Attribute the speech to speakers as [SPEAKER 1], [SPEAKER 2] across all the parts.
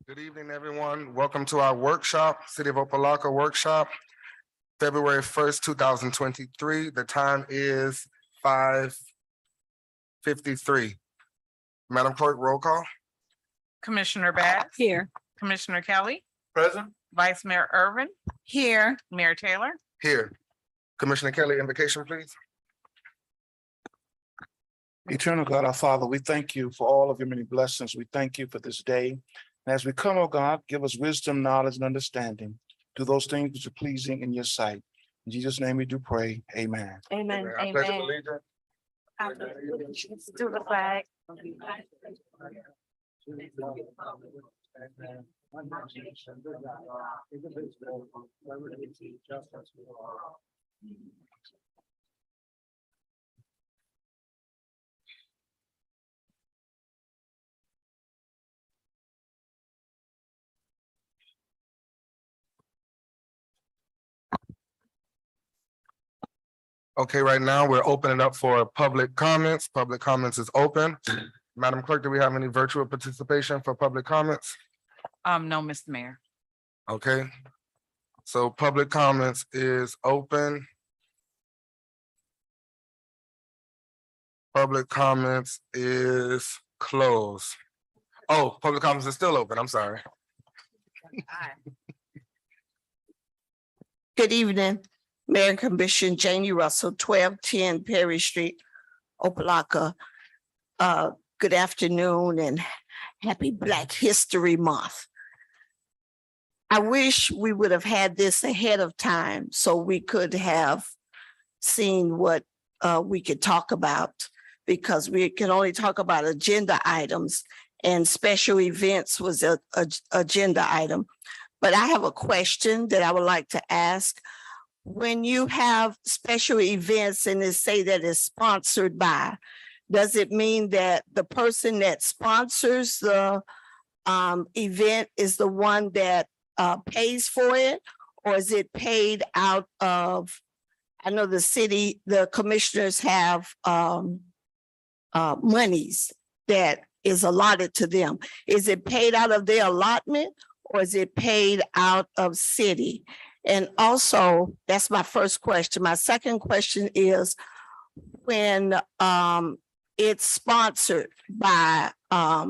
[SPEAKER 1] Good evening, everyone. Welcome to our workshop, City of Opa-locka workshop, February 1st, 2023. The time is 5:53. Madam Clerk, roll call.
[SPEAKER 2] Commissioner Bass,
[SPEAKER 3] Here.
[SPEAKER 2] Commissioner Kelly,
[SPEAKER 1] Present.
[SPEAKER 2] Vice Mayor Irvin,
[SPEAKER 3] Here.
[SPEAKER 2] Mayor Taylor.
[SPEAKER 1] Here. Commissioner Kelly, invocation, please.
[SPEAKER 4] Eternal God, our Father, we thank you for all of your many blessings. We thank you for this day. And as we come, oh God, give us wisdom, knowledge, and understanding. Do those things which are pleasing in your sight. In Jesus' name we do pray. Amen.
[SPEAKER 3] Amen.
[SPEAKER 1] I pledge allegiance.
[SPEAKER 3] Let's do the flag.
[SPEAKER 1] Okay, right now we're opening up for public comments. Public comments is open. Madam Clerk, do we have any virtual participation for public comments?
[SPEAKER 2] No, Mr. Mayor.
[SPEAKER 1] Okay. So public comments is open. Public comments is closed. Oh, public comments is still open. I'm sorry.
[SPEAKER 3] Good evening, Mayor and Commissioner Janie Russell, 1210 Perry Street, Opa-locka. Good afternoon and happy Black History Month. I wish we would have had this ahead of time so we could have seen what we could talk about, because we can only talk about agenda items and special events was a agenda item. But I have a question that I would like to ask. When you have special events and they say that it's sponsored by, does it mean that the person that sponsors the event is the one that pays for it? Or is it paid out of, I know the city, the commissioners have monies that is allotted to them. Is it paid out of their allotment or is it paid out of city? And also, that's my first question. My second question is when it's sponsored by a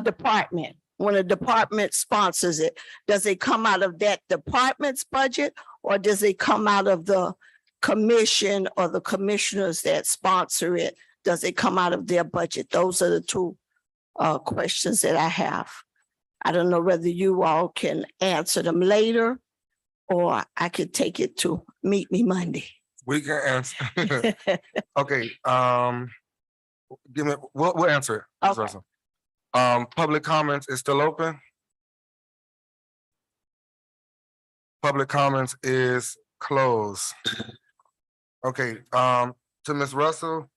[SPEAKER 3] department, when a department sponsors it, does it come out of that department's budget or does it come out of the commission or the commissioners that sponsor it? Does it come out of their budget? Those are the two questions that I have. I don't know whether you all can answer them later or I could take it to meet me Monday.
[SPEAKER 1] We can answer. Okay, we'll answer it. Ms.
[SPEAKER 3] Okay.
[SPEAKER 1] Russell. Public comments is still open. Public comments is closed. Okay, to Ms. Russell.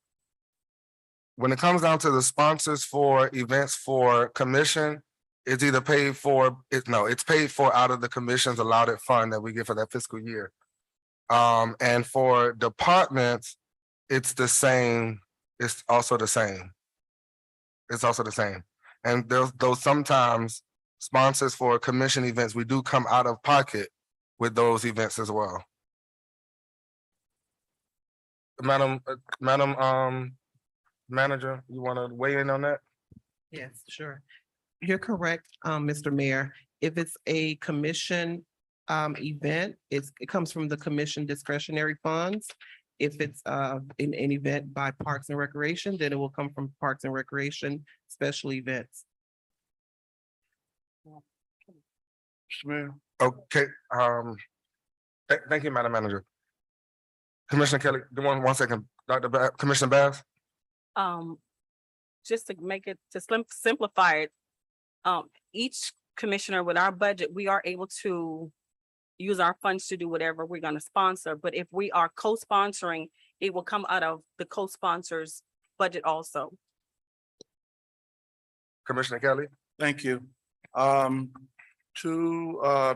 [SPEAKER 1] When it comes down to the sponsors for events for commission, it's either paid for, it's paid for out of the commission's allotted fund that we get for that fiscal year. And for departments, it's the same, it's also the same. It's also the same. And though sometimes sponsors for commission events, we do come out of pocket with those events as well. Madam Manager, you want to weigh in on that?
[SPEAKER 5] Yes, sure. You're correct, Mr. Mayor. If it's a commission event, it comes from the commission discretionary funds. If it's an event by Parks and Recreation, then it will come from Parks and Recreation special events.
[SPEAKER 4] Mr. Mayor.
[SPEAKER 1] Okay, thank you, Madam Manager. Commissioner Kelly, one second, Commissioner Bass.
[SPEAKER 6] Just to make it, to simplify it, each commissioner with our budget, we are able to use our funds to do whatever we're gonna sponsor, but if we are co-sponsoring, it will come out of the co-sponsor's budget also.
[SPEAKER 1] Commissioner Kelly.
[SPEAKER 4] Thank you. To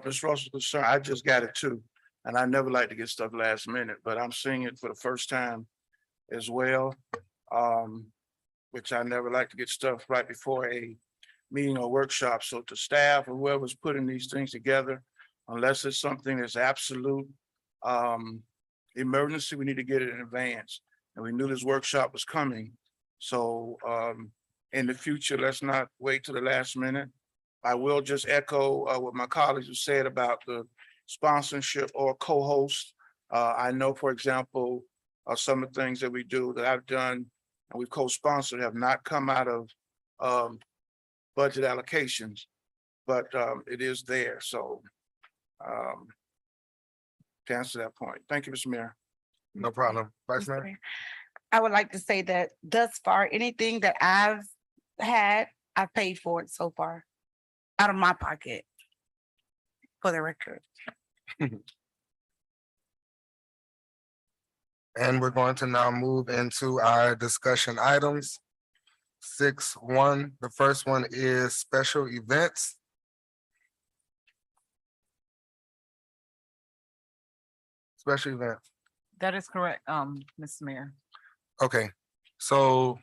[SPEAKER 4] Ms. Russell's concern, I just got it too. And I never like to get stuff last minute, but I'm seeing it for the first time as well. Which I never like to get stuff right before a meeting or workshop. So to staff or whoever's putting these things together, unless it's something that's absolute emergency, we need to get it in advance. And we knew this workshop was coming. So in the future, let's not wait till the last minute. I will just echo what my colleagues have said about the sponsorship or co-host. I know, for example, some of the things that we do that I've done and we've co-sponsored have not come out of budget allocations, but it is there. So to answer that point, thank you, Mr. Mayor.
[SPEAKER 1] No problem. Vice
[SPEAKER 7] Mr.
[SPEAKER 1] Mayor?
[SPEAKER 7] Mayor, I would like to say that thus far, anything that I've had, I've paid for it so far out of my pocket. For the record.
[SPEAKER 1] And we're going to now move into our discussion items. 6.1, the first one is special events. Special events.
[SPEAKER 2] That is correct, Mr. Mayor.
[SPEAKER 1] Okay, so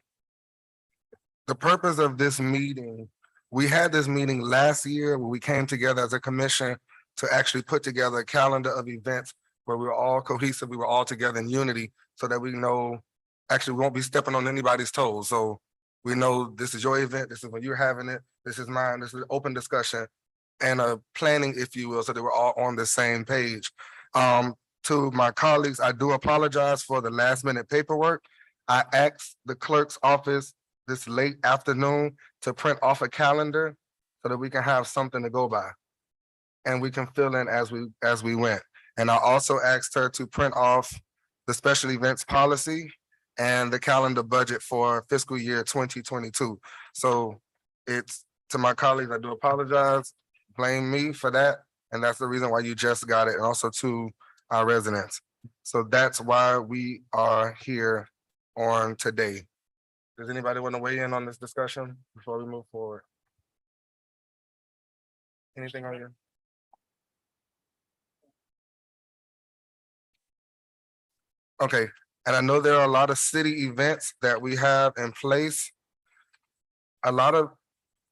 [SPEAKER 1] the purpose of this meeting, we had this meeting last year where we came together as a commission to actually put together a calendar of events where we were all cohesive, we were all together in unity so that we know, actually, we won't be stepping on anybody's toes. So we know this is your event, this is when you're having it, this is mine, this is open discussion and planning, if you will, so that we're all on the same page. To my colleagues, I do apologize for the last minute paperwork. I asked the clerk's office this late afternoon to print off a calendar so that we can have something to go by. And we can fill in as we went. And I also asked her to print off the special events policy and the calendar budget for fiscal year 2022. So it's, to my colleagues, I do apologize, blame me for that. And that's the reason why you just got it, and also to our residents. So that's why we are here on today. Does anybody want to weigh in on this discussion before we move forward? Anything on you? Okay, and I know there are a lot of city events that we have in place. A lot of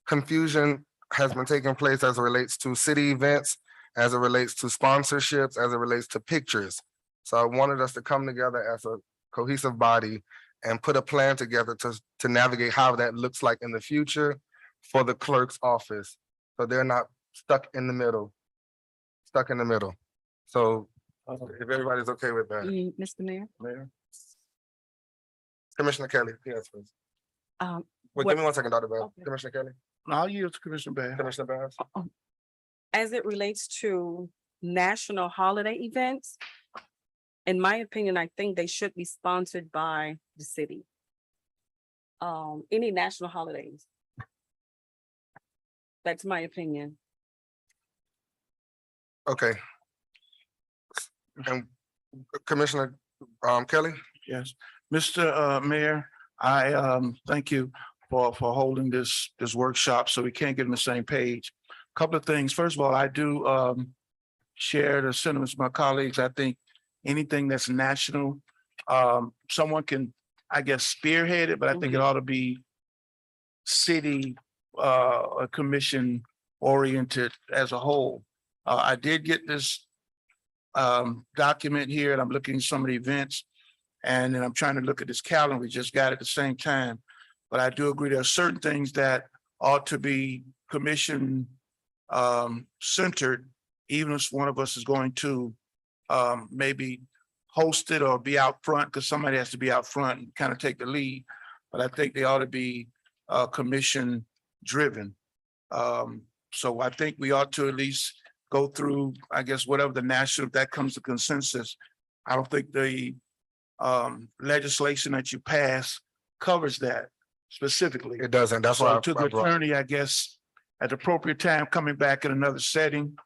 [SPEAKER 1] confusion has been taking place as it relates to city events, as it relates to sponsorships, as it relates to pictures. So I wanted us to come together as a cohesive body and put a plan together to navigate how that looks like in the future for the clerk's office. So they're not stuck in the middle. So if everybody's okay with that.
[SPEAKER 6] Mr. Mayor,
[SPEAKER 1] Mayor? Commissioner Kelly, yes, please.
[SPEAKER 6] um,
[SPEAKER 1] Wait,
[SPEAKER 6] What-
[SPEAKER 1] give me 1 second, Dr. Bell.
[SPEAKER 6] Okay.
[SPEAKER 1] Commissioner Kelly,
[SPEAKER 4] I'll yield to Commissioner Bass.
[SPEAKER 1] Commissioner Barnes.
[SPEAKER 6] as it relates to national holiday events, in my opinion, I think they should be sponsored by the city. Any national holidays. That's my opinion.
[SPEAKER 1] Okay. And Commissioner Kelly?
[SPEAKER 4] Yes, Mr. Mayor, I thank you for holding this workshop so we can't get on the same page. Couple of things. First of all, I do share the sentiments of my colleagues. I think anything that's national, someone can, I guess, spearhead it, but I think it ought to be city commission oriented as a whole. I did get this document here and I'm looking at some of the events. And then I'm trying to look at this calendar. We just got it at the same time. But I do agree there are certain things that ought to be commission centered, even if one of us is going to maybe host it or be out front, because somebody has to be out front and kind of take the lead. But I think they ought to be commission driven. So I think we ought to at least go through, I guess, whatever the national, if that comes to consensus. I don't think the legislation that you pass covers that specifically.
[SPEAKER 1] It doesn't, that's why
[SPEAKER 4] So to the
[SPEAKER 1] I brought.
[SPEAKER 4] attorney, I guess, at the appropriate time, coming back in another setting,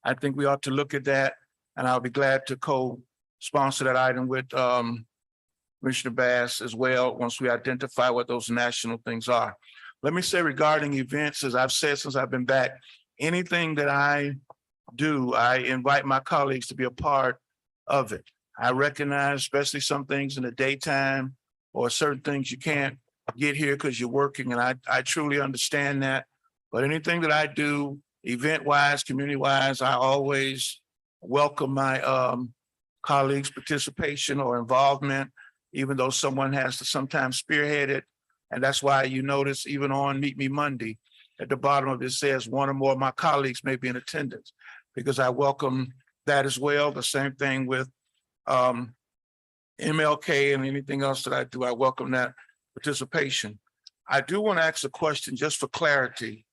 [SPEAKER 4] I think we ought to look at that, and I'll be glad to co-sponsor that item with Commissioner Bass as well, once we identify what those national things are. Let me say regarding events, as I've said since I've been back, anything that I do, I invite my colleagues to be a part of it. I recognize, especially some things in the daytime or certain things you can't get here because you're working, and I truly understand that. But anything that I do, event wise, community wise, I always welcome my colleagues' participation or involvement, even though someone has to sometimes spearhead it. And that's why you notice even on Meet Me Monday, at the bottom of it says one or more of my colleagues may be in attendance, because I welcome that as well. The same thing with MLK and anything else that I do, I welcome that participation. I do want to ask a question just for clarity.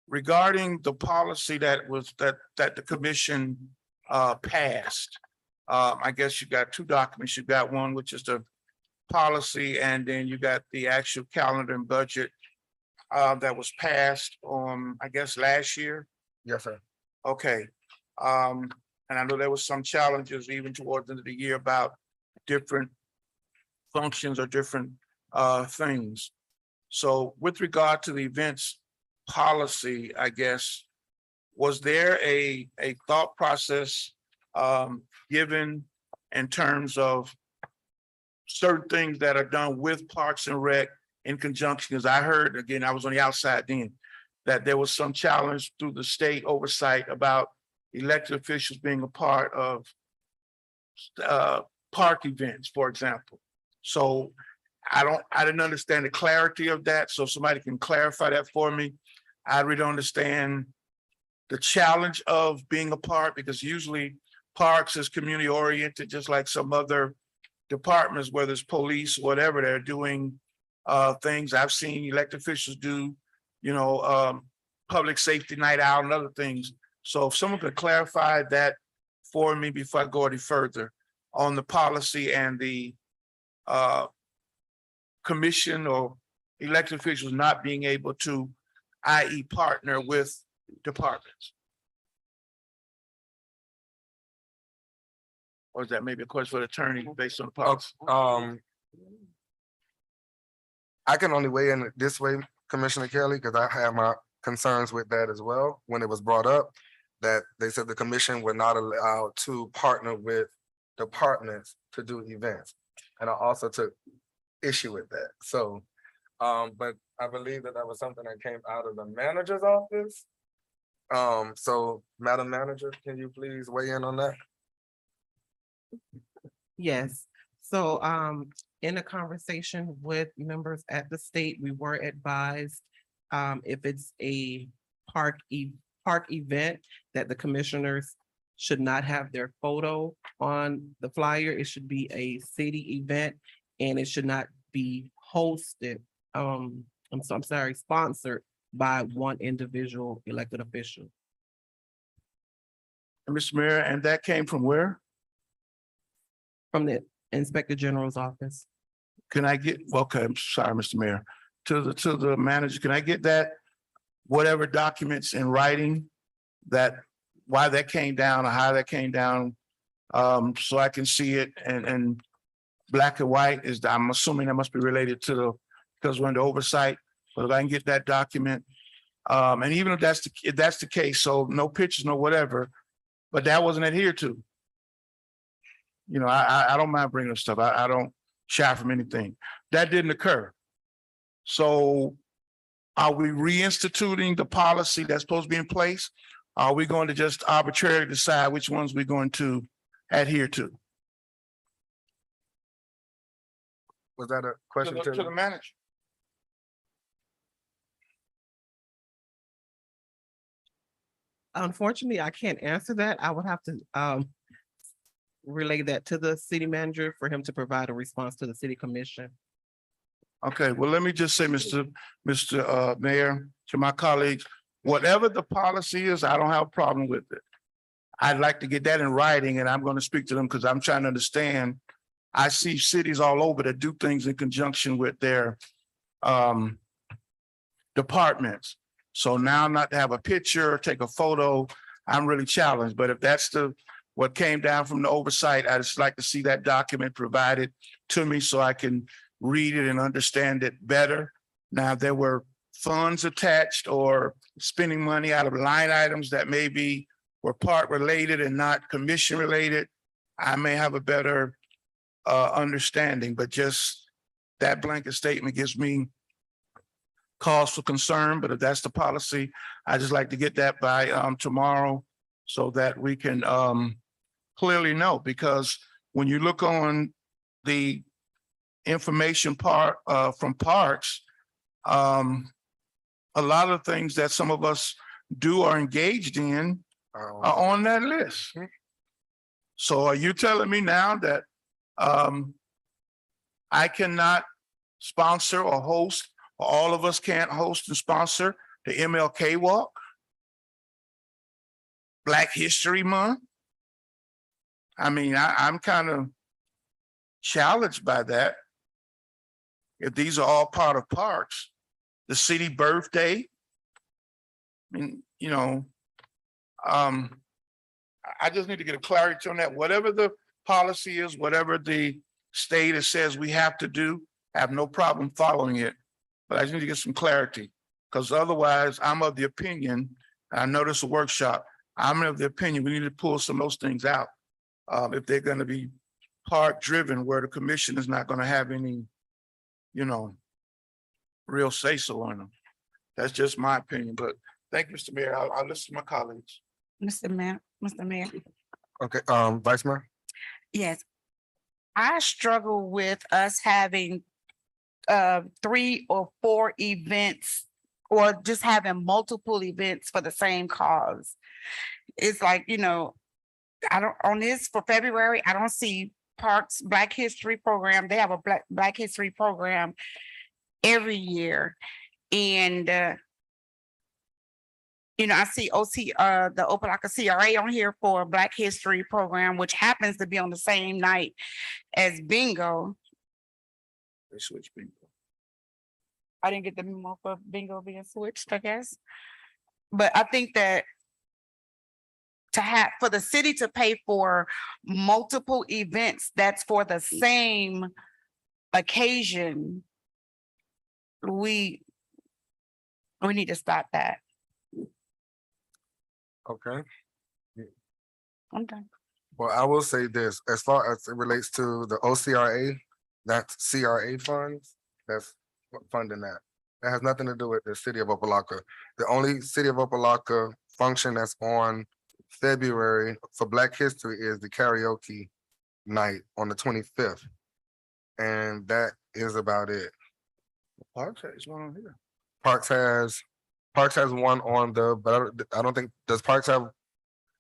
[SPEAKER 4] Regarding the policy that the commission passed. I guess you got two documents. You got one, which is the policy, and then you got the actual calendar and budget that was passed on, I guess, last year.
[SPEAKER 1] Yes, sir.
[SPEAKER 4] Okay. And I know there was some challenges even towards the end of the year about different functions or different things. So with regard to the events policy, I guess, was there a thought process given in terms of certain things that are done with Parks and Rec in conjunction? Because I heard, again, I was on the outside then, that there was some challenge through the state oversight about elected officials being a part of park events, for example. So I didn't understand the clarity of that. So if somebody can clarify that for me. I really don't understand the challenge of being a part, because usually parks is community oriented, just like some other departments, whether it's police, whatever, they're doing things. I've seen elected officials do, public safety night out and other things. So if someone could clarify that for me before I go any further on the policy and the commission or elected officials not being able to, i.e. partner with departments. Or is that maybe a question for the attorney based on the policy?
[SPEAKER 1] I can only weigh in this way, Commissioner Kelly, because I have my concerns with that as well. When it was brought up, that they said the commission were not allowed to partner with departments to do events. And I also took issue with that. So, but I believe that was something that came out of the manager's office. So Madam Manager, can you please weigh in on that?
[SPEAKER 5] Yes, so in a conversation with members at the state, we were advised if it's a park event, that the commissioners should not have their photo on the flyer. It should be a city event, and it should not be hosted. I'm sorry, sponsored by one individual elected official.
[SPEAKER 4] Mr. Mayor, and that came from where?
[SPEAKER 5] From the Inspector General's office.
[SPEAKER 4] Can I get, okay, I'm sorry, Mr. Mayor, to the manager, can I get that, whatever documents in writing, that why that came down or how that came down, so I can see it and black and white is, I'm assuming that must be related to the, because we're under oversight, but if I can get that document, and even if that's the case, so no pictures, no whatever, but that wasn't adhered to. I don't mind bringing up stuff. I don't shy from anything. That didn't occur. So are we reinstituting the policy that's supposed to be in place? Are we going to just arbitrarily decide which ones we're going to adhere to?
[SPEAKER 1] Was that a question
[SPEAKER 4] To the manager.
[SPEAKER 5] Unfortunately, I can't answer that. I would have to relay that to the city manager for him to provide a response to the city commission.
[SPEAKER 4] Okay, well, let me just say, Mr. Mayor, to my colleagues, whatever the policy is, I don't have a problem with it. I'd like to get that in writing, and I'm going to speak to them because I'm trying to understand. I see cities all over that do things in conjunction with their departments. So now not to have a picture or take a photo, I'm really challenged. But if that's what came down from the oversight, I just like to see that document provided to me so I can read it and understand it better. Now, if there were funds attached or spending money out of line items that maybe were part related and not commission related, I may have a better understanding, but just that blanket statement gives me cause for concern, but if that's the policy, I just like to get that by tomorrow so that we can clearly know, because when you look on the information part from parks, a lot of things that some of us do are engaged in are on that list. So are you telling me now that I cannot sponsor or host, or all of us can't host and sponsor the MLK Walk? Black History Month? I mean, I'm kind of challenged by that. If these are all part of parks, the city birthday. I mean, you know, I just need to get a clarity on that. Whatever the policy is, whatever the state says we have to do, I have no problem following it. But I just need to get some clarity, because otherwise I'm of the opinion, I know this is a workshop, I'm of the opinion we need to pull some of those things out. If they're going to be park driven, where the commission is not going to have any, you know, real say so on them. That's just my opinion, but thank you, Mr. Mayor. I'll listen to my colleagues.
[SPEAKER 7] Mr. Mayor,
[SPEAKER 1] Okay, Vice Mayor?
[SPEAKER 7] yes. I struggle with us having 3 or 4 events, or just having multiple events for the same cause. It's like, you know, I don't, on this for February, I don't see Parks Black History Program. They have a Black History Program every year. And you know, I see the Opa-locka CRA on here for Black History Program, which happens to be on the same night as bingo.
[SPEAKER 4] They switch people.
[SPEAKER 7] I didn't get the memo for bingo being switched, I guess. But I think that for the city to pay for multiple events, that's for the same occasion, we need to stop that.
[SPEAKER 1] Okay.
[SPEAKER 7] I'm done.
[SPEAKER 1] Well, I will say this, as far as it relates to the OCRA, that's CRA funds, that's funding that. That has nothing to do with the city of Opa-locka. The only city of Opa-locka function that's on February for Black History is the karaoke night on the 25th. And that is about it.
[SPEAKER 4] Parks is one on here.
[SPEAKER 1] Parks has one on the, but I don't think, does Parks have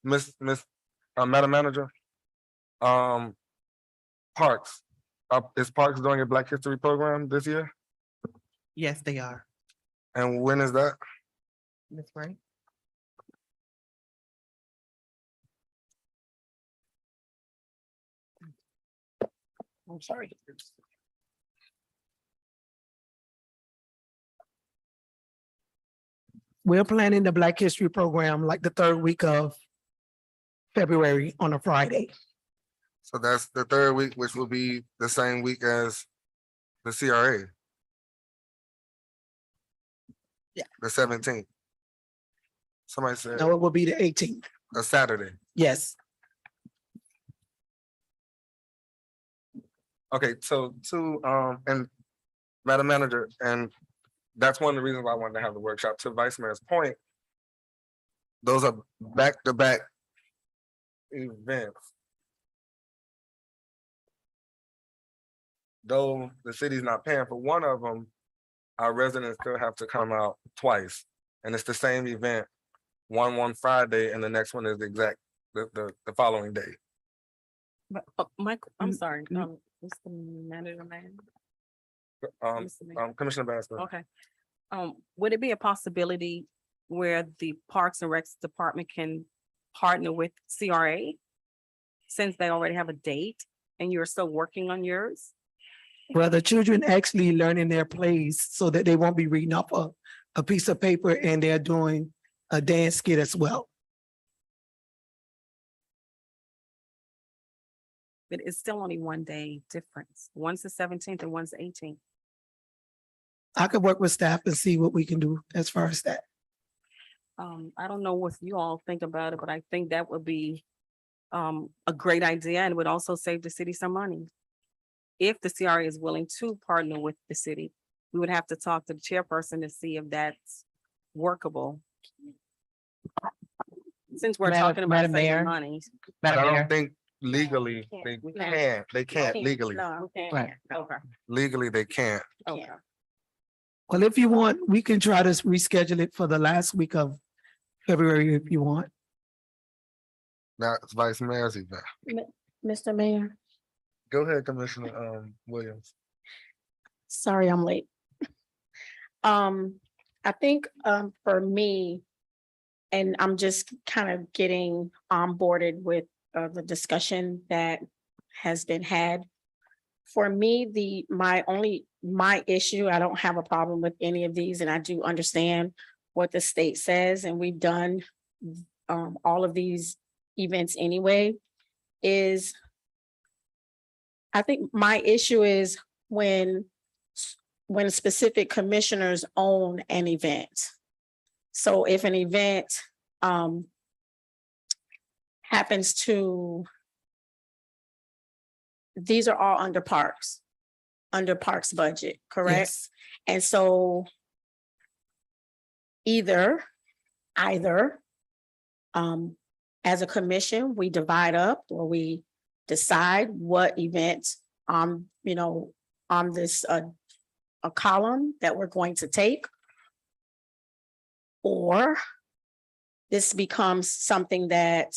[SPEAKER 1] Madam Manager? Parks, is Parks doing a Black History program this year?
[SPEAKER 5] Yes, they are.
[SPEAKER 1] And when is that?
[SPEAKER 5] Ms. Wright?
[SPEAKER 4] I'm sorry.
[SPEAKER 8] We're planning the Black History Program like the 3rd week of February on a Friday.
[SPEAKER 1] So that's the 3rd week, which will be the same week as the CRA.
[SPEAKER 8] Yeah.
[SPEAKER 1] The 17th. Somebody said
[SPEAKER 8] No, it will be the 18th.
[SPEAKER 1] a Saturday.
[SPEAKER 8] Yes.
[SPEAKER 1] Okay, so and Madam Manager, and that's one of the reasons why I wanted to have the workshop. To Vice Mayor's point, those are back-to-back events. Though the city's not paying for one of them, our residents still have to come out twice. And it's the same event, one Friday, and the next one is the following day.
[SPEAKER 6] But Mike, I'm sorry, Mr. Manager, man. Mr. Mayor.
[SPEAKER 1] Commissioner Basler.
[SPEAKER 6] Okay. Would it be a possibility where the Parks and Recs Department can partner with CRA? Since they already have a date and you're still working on yours?
[SPEAKER 8] Well, the children actually learning their plays so that they won't be reading off a piece of paper, and they're doing a dance skit as well.
[SPEAKER 6] But it's still only one day difference. One's the 17th and one's the 18th.
[SPEAKER 8] I could work with staff and see what we can do as far as that.
[SPEAKER 6] I don't know what you all think about it, but I think that would be a great idea and would also save the city some money. if the CRA is willing to partner with the city, we would have to talk to the chairperson to see if that's workable. Since we're talking about
[SPEAKER 2] Madam Mayor.
[SPEAKER 6] saving money.
[SPEAKER 1] But I
[SPEAKER 2] Madam Mayor.
[SPEAKER 1] don't think legally they can't legally.
[SPEAKER 3] No,
[SPEAKER 2] Right.
[SPEAKER 6] Okay,
[SPEAKER 1] Legally, they can't.
[SPEAKER 6] okay.
[SPEAKER 8] Well, if you want, we can try to reschedule it for the last week of February if you want.
[SPEAKER 1] That's Vice Mayor's event.
[SPEAKER 9] Mr. Mayor,
[SPEAKER 1] Go ahead, Commissioner Williams.
[SPEAKER 9] sorry I'm late. I think, for me, and I'm just kind of getting onboarded with, the discussion that has been had. For me, my issue, I don't have a problem with any of these, and I do understand what the state says, and we've done, all of these events anyway, is I think my issue is when specific commissioners own an event. So if an event happens to, these are all under Parks budget, correct?
[SPEAKER 8] Yes.
[SPEAKER 9] And so either, as a commission, we divide up or we decide what events, on this, a column that we're going to take. Or this becomes something that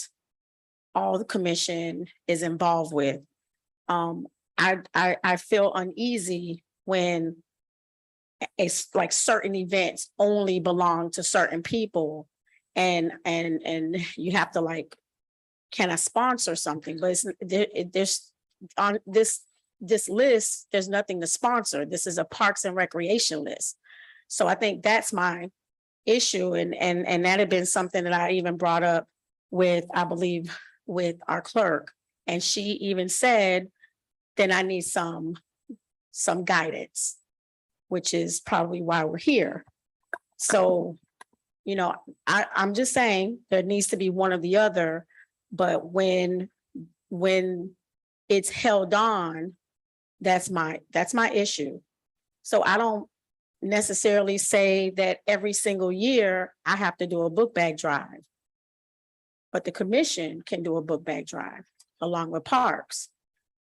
[SPEAKER 9] all the commission is involved with. I feel uneasy when it's like certain events only belong to certain people. And you have to like, can I sponsor something? But there's on this list, there's nothing to sponsor. This is a Parks and Recreation list. So I think that's my issue. And that had been something that I even brought up with, I believe, with our clerk. And she even said, then I need some guidance, which is probably why we're here. So, I'm just saying there needs to be one or the other, but when it's held on, that's my issue. So I don't necessarily say that every single year I have to do a book bag drive. But the commission can do a book bag drive along with Parks.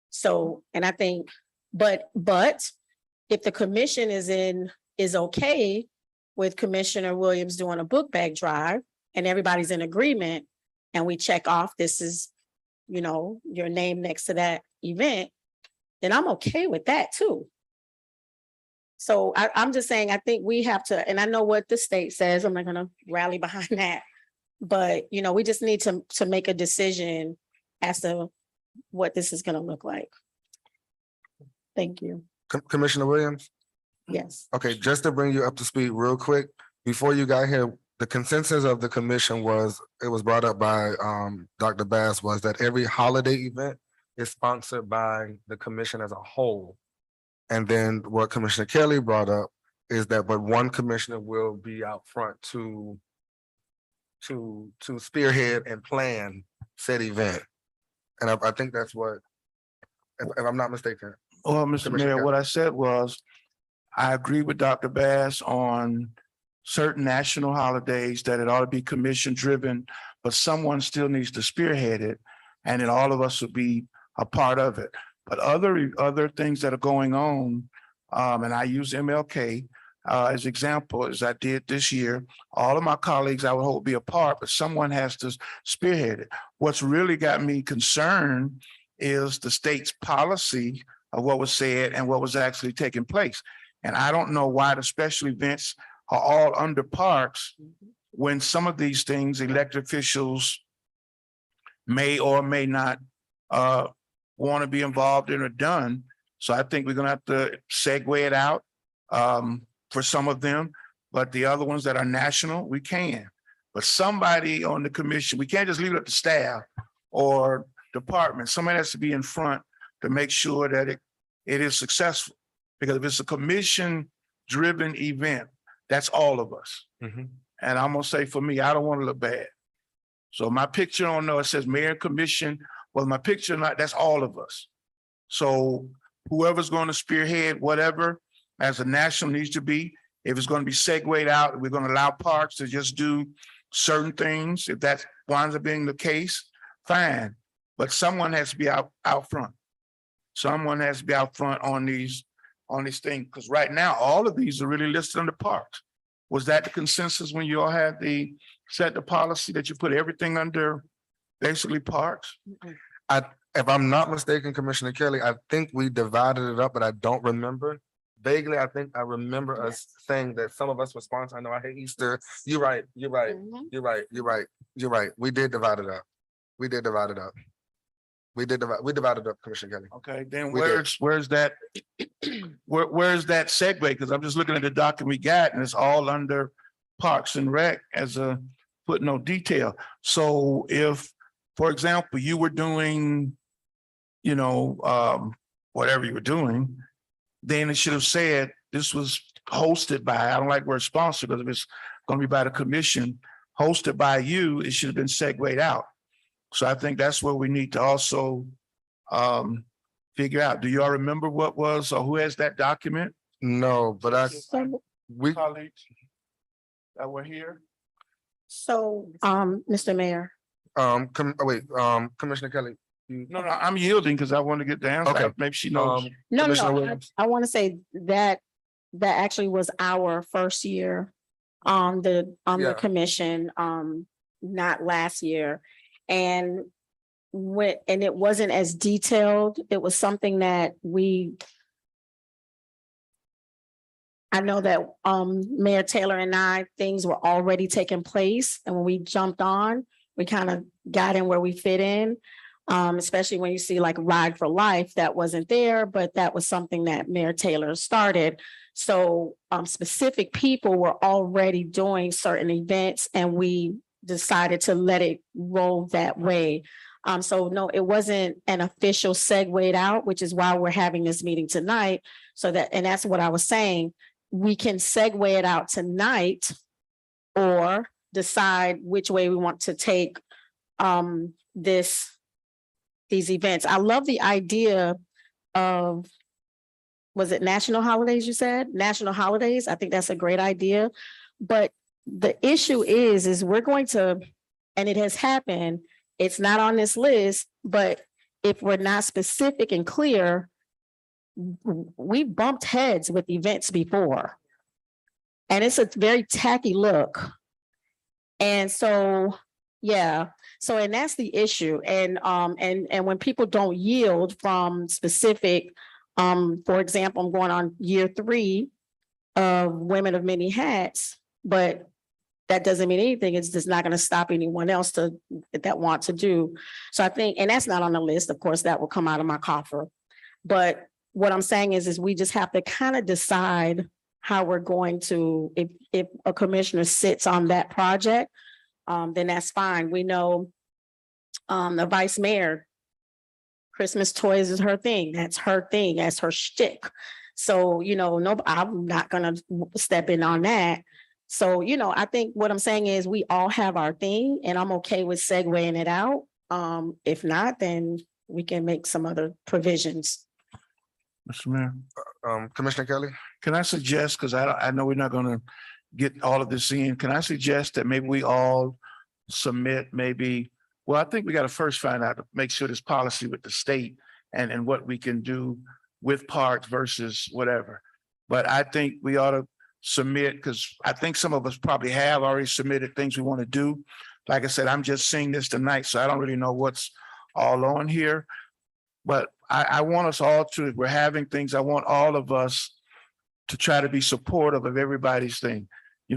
[SPEAKER 9] So, and I think, but if the commission is okay with Commissioner Williams doing a book bag drive and everybody's in agreement and we check off, this is, your name next to that event, then I'm okay with that too. So I'm just saying, I think we have to, and I know what the state says, I'm not gonna rally behind that. But, we just need to make a decision as to what this is gonna look like. Thank you.
[SPEAKER 1] Commissioner Williams?
[SPEAKER 9] Yes.
[SPEAKER 1] Okay, just to bring you up to speed real quick, before you got here, the consensus of the commission was, it was brought up by Dr. Bass, was that every holiday event is sponsored by the commission as a whole. And then what Commissioner Kelly brought up is that, but one commissioner will be out front to spearhead and plan said event. And I think that's what, if I'm not mistaken.
[SPEAKER 4] Well, Mr.
[SPEAKER 1] Commissioner
[SPEAKER 4] Mayor,
[SPEAKER 1] Kelly.
[SPEAKER 4] what I said was, I agree with Dr. Bass on certain national holidays that it ought to be commission driven, but someone still needs to spearhead it, and then all of us will be a part of it. But other things that are going on, and I use MLK as example, as I did this year, all of my colleagues I would hope be a part, but someone has to spearhead it. What's really got me concerned is the state's policy of what was said and what was actually taking place. And I don't know why the special events are all under Parks when some of these things elected officials may or may not want to be involved in or done. So I think we're gonna have to segue it out for some of them, but the other ones that are national, we can. But somebody on the commission, we can't just leave it up to staff or department. Somebody has to be in front to make sure that it is successful. Because if it's a commission-driven event, that's all of us.
[SPEAKER 1] Mhm.
[SPEAKER 4] And I'm gonna say for me, I don't want to look bad. So my picture on there, it says mayor and commission. Well, my picture, not, that's all of us. So whoever's going to spearhead whatever as a national needs to be. If it's going to be segued out, we're going to allow parks to just do certain things. If that winds up being the case, fine. But someone has to be out front. Someone has to be out front on these things, because right now, all of these are really listed under parks. Was that the consensus when you all had set the policy that you put everything under basically parks?
[SPEAKER 1] If I'm not mistaken, Commissioner Kelly, I think we divided it up, but I don't remember. Vaguely, I think I remember us saying that some of us were sponsored. I know I hate Easter. You're right. You're right. You're right. You're right. You're right. We did divide it up. We did divide it up. We divided up, Commissioner Kelly.
[SPEAKER 4] Okay, then
[SPEAKER 1] We did.
[SPEAKER 4] where's that? Where's that segue? Because I'm just looking at the document we got and it's all under Parks and Rec as a footnote detail. So if, for example, you were doing, whatever you were doing, then it should have said this was hosted by, I don't like word sponsor, because if it's going to be by the commission, hosted by you, it should have been segued out. So I think that's where we need to also figure out. Do y'all remember what was, or who has that document?
[SPEAKER 1] No, but we,
[SPEAKER 4] Colleagues that were here?
[SPEAKER 9] So, Mr. Mayor,
[SPEAKER 1] Commissioner Kelly.
[SPEAKER 4] No, I'm yielding because I want to get the answer.
[SPEAKER 1] Okay.
[SPEAKER 4] Maybe she knows.
[SPEAKER 9] no,
[SPEAKER 1] Commissioner
[SPEAKER 9] no,
[SPEAKER 1] Williams.
[SPEAKER 9] I want to say that actually was our first year on the
[SPEAKER 1] Yeah.
[SPEAKER 9] commission, not last year. And it wasn't as detailed. It was something that I know that Mayor Taylor and I, things were already taking place. And when we jumped on, we kind of got in where we fit in. Especially when you see like Ride for Life, that wasn't there, but that was something that Mayor Taylor started. So specific people were already doing certain events and we decided to let it roll that way. So no, it wasn't an official segued out, which is why we're having this meeting tonight. And that's what I was saying. We can segue it out tonight or decide which way we want to take these events. I love the idea of, was it national holidays you said? National holidays. I think that's a great idea. But the issue is we're going to, and it has happened, it's not on this list, but if we're not specific and clear, we bumped heads with events before. And it's a very tacky look. And so, yeah. So, and that's the issue. And when people don't yield from specific, for example, I'm going on year 3 of Women of Many Hats, but that doesn't mean anything. It's just not going to stop anyone else that want to do. So I think, and that's not on the list, of course, that will come out of my coffer. But what I'm saying is we just have to kind of decide how we're going to, if a commissioner sits on that project, then that's fine. We know the vice mayor, Christmas toys is her thing. That's her thing. That's her shtick. So, no, I'm not going to step in on that. So, I think what I'm saying is we all have our thing and I'm okay with segueing it out. If not, then we can make some other provisions.
[SPEAKER 4] Mr. Mayor,
[SPEAKER 1] Commissioner Kelly.
[SPEAKER 4] can I suggest, because I know we're not going to get all of this in, can I suggest that maybe we all submit I think we got to first find out, to make sure this policy with the state and what we can do with parks versus whatever. But I think we ought to submit, because I think some of us probably have already submitted things we want to do. Like I said, I'm just seeing this tonight, so I don't really know what's all on here. But I want us all to, if we're having things, I want all of us to try to be supportive of everybody's thing.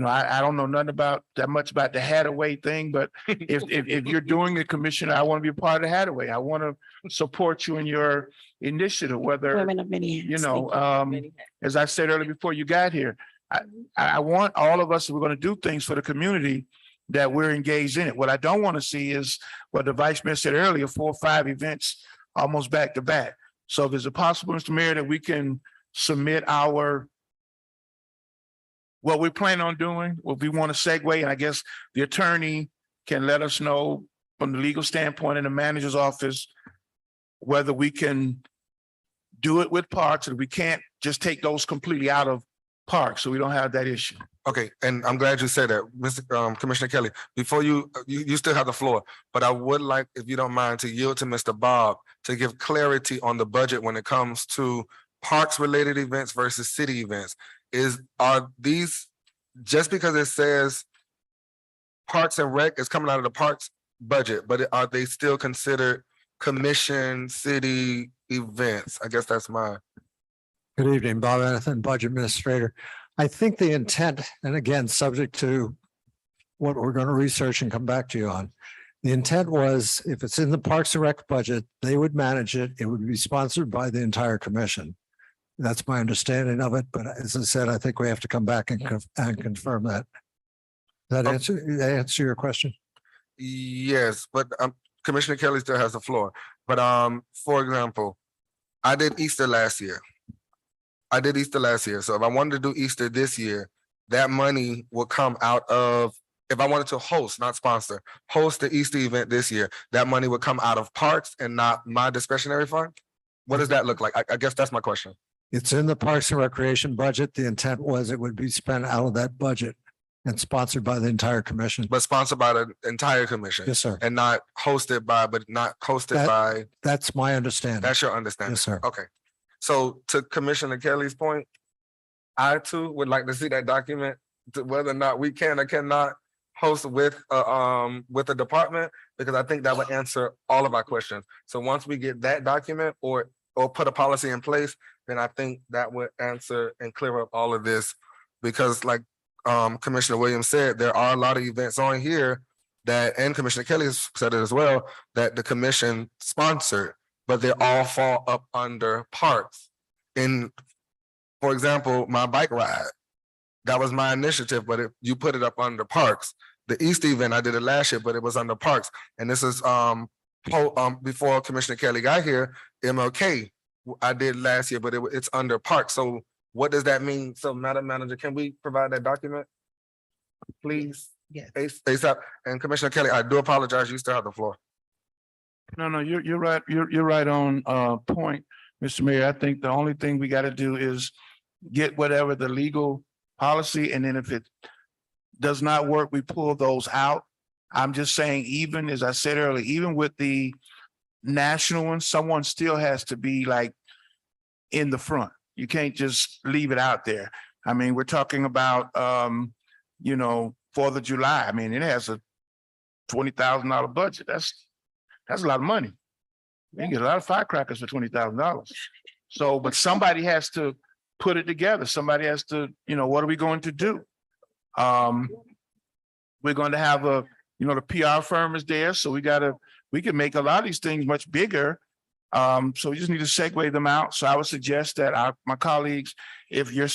[SPEAKER 4] I don't know nothing about that much about the Hadaway thing, but if you're doing it, Commissioner, I want to be a part of the Hadaway. I want to support you in your initiative, whether,
[SPEAKER 9] Women of Many Hats.
[SPEAKER 4] as I said earlier before you got here, I want all of us, if we're going to do things for the community, that we're engaged in it. What I don't want to see is what the Vice Mayor said earlier, 4 or 5 events almost back to back. So if it's possible, Mr. Mayor, that we can submit what we plan on doing, what we want to segue, and I guess the attorney can let us know from the legal standpoint in the manager's office whether we can do it with parks, and we can't just take those completely out of parks, so we don't have that issue.
[SPEAKER 1] Okay, and I'm glad you said that, Mr. Commissioner Kelly, before you still have the floor, but I would like, if you don't mind, to yield to Mr. Bob to give clarity on the budget when it comes to parks-related events versus city events. Are these, just because it says Parks and Rec is coming out of the parks budget, but are they still considered commission city events? I guess that's my.
[SPEAKER 10] Good evening, Bob Anathan, Budget Administrator. I think the intent, and again, subject to what we're going to research and come back to you on. The intent was, if it's in the Parks and Rec budget, they would manage it. It would be sponsored by the entire commission. That's my understanding of it. But as I said, I think we have to come back and confirm that. Does that answer your question?
[SPEAKER 1] Yes, but Commissioner Kelly still has the floor. But for example, I did Easter last year. So if I wanted to do Easter this year, that money will come out of, if I wanted to host, not sponsor, host the Easter event this year, that money would come out of parks and not my discretionary fund? What does that look like? I guess that's my question.
[SPEAKER 10] It's in the Parks and Recreation budget. The intent was it would be spent out of that budget and sponsored by the entire commission.
[SPEAKER 1] But sponsored by the entire commission?
[SPEAKER 10] Yes, sir.
[SPEAKER 1] And not hosted by,
[SPEAKER 10] That's my understanding.
[SPEAKER 1] That's your understanding?
[SPEAKER 10] Yes, sir.
[SPEAKER 1] Okay. So to Commissioner Kelly's point, I too would like to see that document, to whether or not we can or cannot host with a department, because I think that would answer all of our questions. So once we get that document or put a policy in place, then I think that would answer and clear up all of this. Because like Commissioner Williams said, there are a lot of events on here that, and Commissioner Kelly has said it as well, that the commission sponsored, but they all fall up under parks. For example, my bike ride, that was my initiative, but you put it up under parks. The Easter event, I did it last year, but it was under parks. And this is before Commissioner Kelly got here, MLK, I did last year, but it's under parks. So what does that mean? So Madam Manager, can we provide that document? Please?
[SPEAKER 5] Yes.
[SPEAKER 1] ASAP. And Commissioner Kelly, I do apologize, you still have the floor.
[SPEAKER 4] No, you're right. You're right on point, Mr. Mayor. I think the only thing we got to do is get whatever the legal policy, and then if it does not work, we pull those out. I'm just saying, even as I said earlier, even with the national one, someone still has to be like in the front. You can't just leave it out there. I mean, we're talking about 4th of July. I mean, it has a $20,000 budget. That's a lot of money. You can get a lot of firecrackers for $20,000. So, but somebody has to put it together. Somebody has to, what are we going to do? We're going to have the PR firm is there. So we can make a lot of these things much bigger. So we just need to segue them out. So I would suggest that my colleagues, if you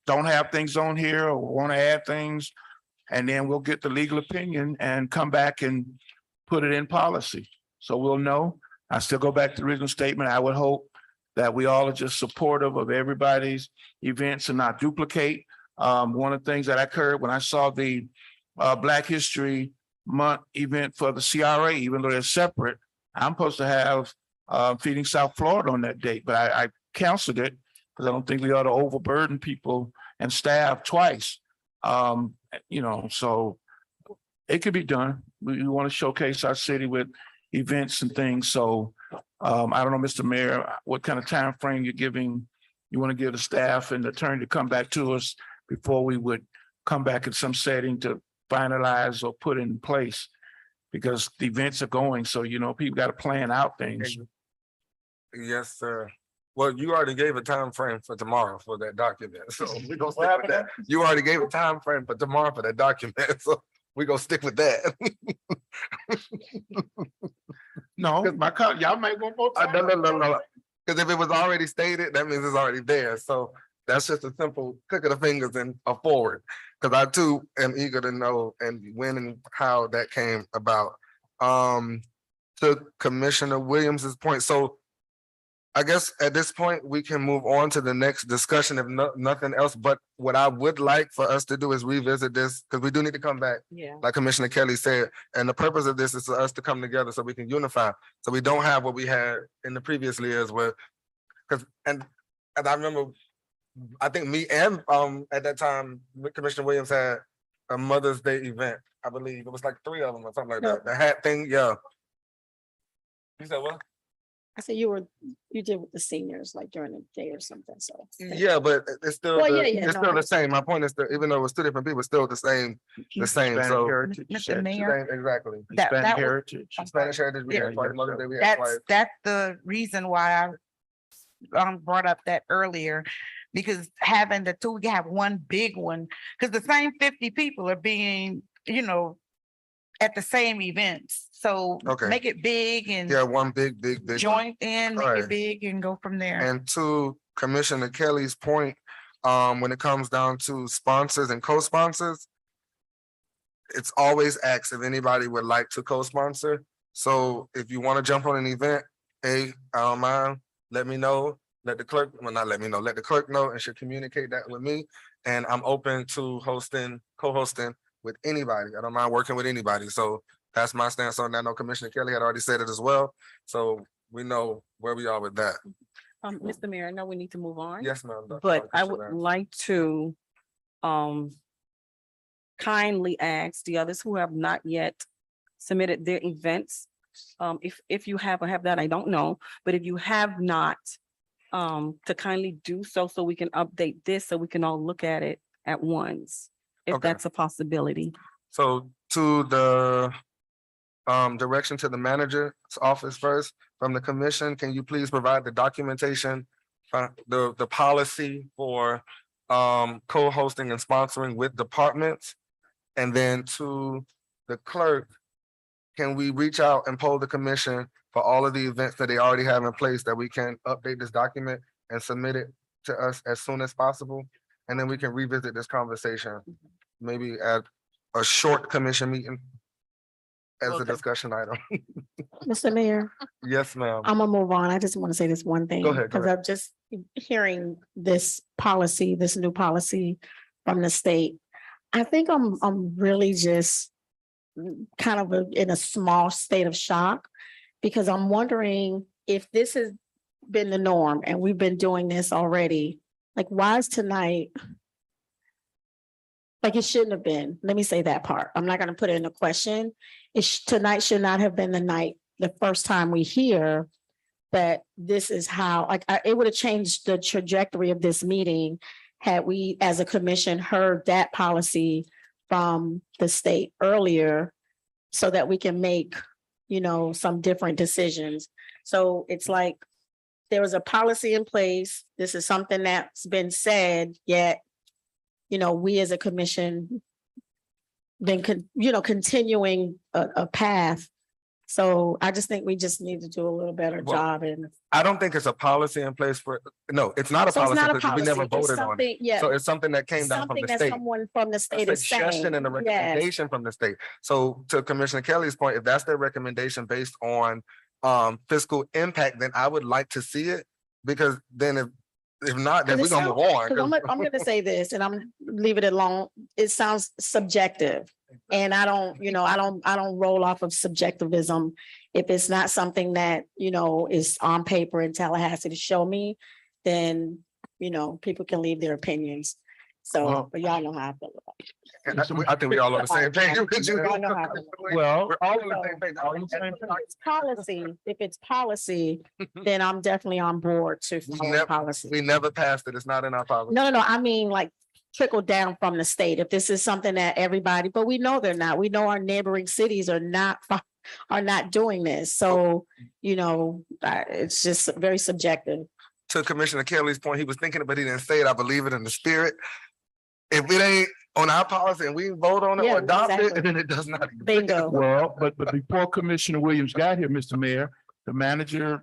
[SPEAKER 4] don't have things on here or want to add things, and then we'll get the legal opinion and come back and put it in policy. So we'll know. I still go back to the original statement. I would hope that we all are just supportive of everybody's events and not duplicate. One of the things that occurred when I saw the Black History Month event for the CRA, even though they're separate, I'm supposed to have Feeding South Florida on that date, but I canceled it because I don't think we ought to overburden people and staff twice. So it could be done. We want to showcase our city with events and things. So I don't know, Mr. Mayor, what kind of time frame you want to give the staff and the attorney to come back to us before we would come back in some setting to finalize or put in place, because the events are going. So, people got to plan out things.
[SPEAKER 1] Yes, sir. Well, you already gave a time frame for tomorrow for that document. So we're going to stick with that. You already gave a time frame for tomorrow for that document. So we're going to stick with that.
[SPEAKER 4] No, y'all might want more time.
[SPEAKER 1] No. Because if it was already stated, that means it's already there. So that's just a simple click of the fingers and a forward. Because I too am eager to know and when and how that came about. To Commissioner Williams's point. So I guess at this point, we can move on to the next discussion if nothing else. But what I would like for us to do is revisit this, because we do need to come back, like Commissioner Kelly said. And the purpose of this is for us to come together so we can unify. So we don't have what we had in the previous years where and I remember, I think me and at that time, Commissioner Williams had a Mother's Day event. I believe it was like 3 of them or something like
[SPEAKER 9] No.
[SPEAKER 1] that. The hat thing, yeah. You said what?
[SPEAKER 9] I said you did with the seniors like during the day or something, so.
[SPEAKER 1] Yeah, but it's still
[SPEAKER 9] Well,
[SPEAKER 1] the,
[SPEAKER 9] yeah, yeah,
[SPEAKER 1] it's
[SPEAKER 9] no,
[SPEAKER 1] still
[SPEAKER 9] I
[SPEAKER 1] the same. My point is that even though it's 2 different people, it's still the same.
[SPEAKER 4] Hispanic
[SPEAKER 1] So
[SPEAKER 4] heritage, you
[SPEAKER 7] Mr.
[SPEAKER 4] said.
[SPEAKER 7] Mayor,
[SPEAKER 1] exactly.
[SPEAKER 7] that
[SPEAKER 4] Hispanic
[SPEAKER 7] was,
[SPEAKER 4] heritage.
[SPEAKER 1] Spanish Heritage, we
[SPEAKER 7] Yeah,
[SPEAKER 1] had twice. Mother's Day, we had twice.
[SPEAKER 7] that's the reason why I brought up that earlier. Because having the two, we have one big one, because the same 50 people are being, at the same events. So
[SPEAKER 1] Okay.
[SPEAKER 7] make it big and
[SPEAKER 1] Yeah, one big. one.
[SPEAKER 7] join in, make
[SPEAKER 1] Alright.
[SPEAKER 7] it big and go from there.
[SPEAKER 1] And to Commissioner Kelly's point, when it comes down to sponsors and co-sponsors, it's always asked if anybody would like to co-sponsor. So if you want to jump on an event, hey, I don't mind, let me know. Let the clerk, well, not let me know, let the clerk know and should communicate that with me. And I'm open to co-hosting with anybody. I don't mind working with anybody. So that's my stance on that. I know Commissioner Kelly had already said it as well. So we know where we are with that.
[SPEAKER 6] Mr. Mayor, I know we need to move on.
[SPEAKER 1] Yes, ma'am.
[SPEAKER 6] But I would like to kindly ask the others who have not yet submitted their events. If you have or have that, I don't know, but if you have not, to kindly do so we can update this, so we can all look at it at once, if
[SPEAKER 1] Okay.
[SPEAKER 6] that's a possibility.
[SPEAKER 1] So to the direction to the manager's office first, from the commission, can you please provide the documentation, the policy for co-hosting and sponsoring with departments? And then to the clerk, can we reach out and poll the commission for all of the events that they already have in place, that we can update this document and submit it to us as soon as possible? And then we can revisit this conversation, maybe at a short commission meeting as a discussion item.
[SPEAKER 9] Mr. Mayor,
[SPEAKER 1] Yes, ma'am.
[SPEAKER 9] I'm gonna move on. I just want to say this one thing.
[SPEAKER 1] Go ahead, go
[SPEAKER 9] Because I'm just hearing this policy, this new policy from the state. I think I'm really just kind of in a small state of shock, because I'm wondering if this has been the norm and we've been doing this already, like why is tonight? Like it shouldn't have been. Let me say that part. I'm not gonna put it in a question. Tonight should not have been the night, the first time we hear that this is how, it would have changed the trajectory of this meeting had we, as a commission, heard that policy from the state earlier, so that we can make, some different decisions. So it's like there was a policy in place. This is something that's been said, yet, we as a commission been, continuing a path. So I just think we just need to do a little better
[SPEAKER 1] Well,
[SPEAKER 9] job in.
[SPEAKER 1] I don't think it's a policy in place for, no, it's not a
[SPEAKER 9] So it's
[SPEAKER 1] policy
[SPEAKER 9] not a
[SPEAKER 1] because we never
[SPEAKER 9] policy. It's
[SPEAKER 1] voted on it.
[SPEAKER 9] something, yeah,
[SPEAKER 1] So it's something that came down from
[SPEAKER 9] something
[SPEAKER 1] the
[SPEAKER 9] that
[SPEAKER 1] state.
[SPEAKER 9] someone from the
[SPEAKER 1] A
[SPEAKER 9] state is saying.
[SPEAKER 1] suggestion and a
[SPEAKER 9] Yes.
[SPEAKER 1] recommendation from the state. So to Commissioner Kelly's point, if that's their recommendation based on fiscal impact, then I would like to see it. Because then if not, then we're gonna move on.
[SPEAKER 9] Because I'm gonna say this, and I'm leave it alone. It sounds subjective. And I don't, I don't roll off of subjectivism. If it's not something that, is on paper in Tallahassee to show me, then, people can leave their opinions. So,
[SPEAKER 4] Well-
[SPEAKER 9] but y'all know how I feel about it.
[SPEAKER 1] And I think we all on the same page.
[SPEAKER 9] Y'all know how I feel.
[SPEAKER 4] Well,
[SPEAKER 1] We're all on the same page.
[SPEAKER 9] If it's policy, then I'm definitely on board to follow
[SPEAKER 1] never-
[SPEAKER 9] policy.
[SPEAKER 1] We never passed it. It's not in our policy.
[SPEAKER 9] No, I mean like trickle down from the state. If this is something that everybody, but we know they're not. We know our neighboring cities are not doing this. So, it's just very subjective.
[SPEAKER 1] To Commissioner Kelly's point, he was thinking it, but he didn't say it. I believe it in the spirit. If it ain't on our policy and we vote on it
[SPEAKER 9] Yeah,
[SPEAKER 1] or adopt it,
[SPEAKER 9] exactly.
[SPEAKER 1] then it does not. exist.
[SPEAKER 9] Bingo.
[SPEAKER 4] well, but before Commissioner Williams got here, Mr. Mayor, the manager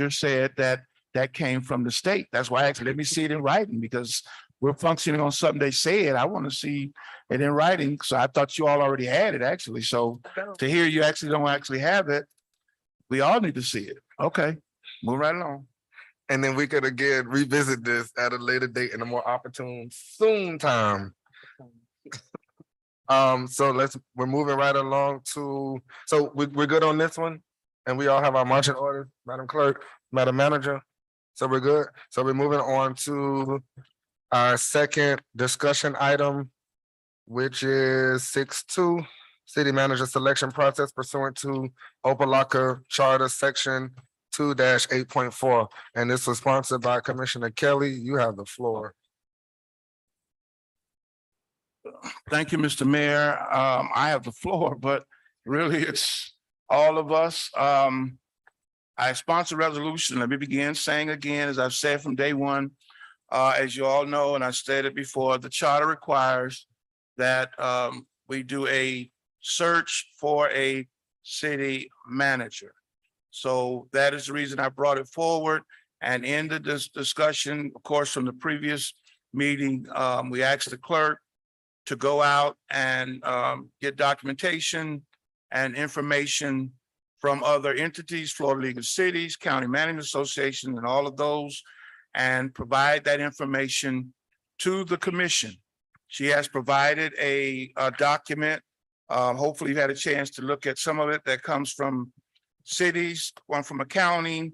[SPEAKER 4] said that came from the state. That's why I asked, let me see it in writing, because we're functioning on something they said. I want to see it in writing. So I thought you all already had it, actually. So to hear you actually don't actually have it, we all need to see it. Okay, move right along.
[SPEAKER 1] And then we could again revisit this at a later date in a more opportune soon time. So we're moving right along to, so we're good on this one? And we all have our marching orders, Madam Clerk. Madam Manager? So we're good. So we're moving on to our second discussion item, which is 6.2, city manager selection process pursuant to Opa-locka Charter Section 2-8.4. And this was sponsored by Commissioner Kelly. You have the floor.
[SPEAKER 4] Thank you, Mr. Mayor. I have the floor, but really it's all of us. I sponsor resolution. Let me begin saying again, as I've said from day one, as you all know, and I stated before, the charter requires that we do a search for a city manager. So that is the reason I brought it forward. And in the discussion, of course, from the previous meeting, we asked the clerk to go out and get documentation and information from other entities, Florida League of Cities, County Management Association, and all of those, and provide that information to the commission. She has provided a document. Hopefully you've had a chance to look at some of it that comes from cities, one from a county,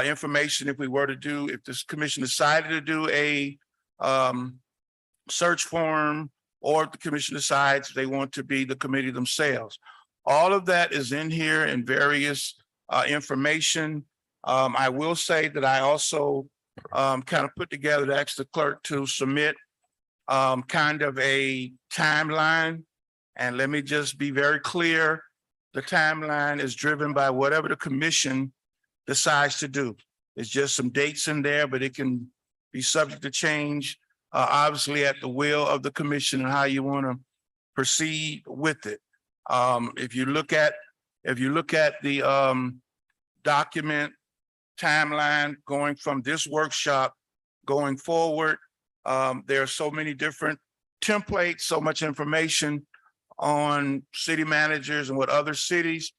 [SPEAKER 4] information if we were to do, if this commission decided to do a search form, or if the commission decides they want to be the committee themselves. All of that is in here in various information. I will say that I also kind of put together to ask the clerk to submit kind of a timeline. And let me just be very clear. The timeline is driven by whatever the commission decides to do. There's just some dates in there, but it can be subject to change, obviously at the will of the commission and how you want to proceed with it. If you look at the document timeline going from this workshop going forward, there are so many different templates, so much information on city managers and what other cities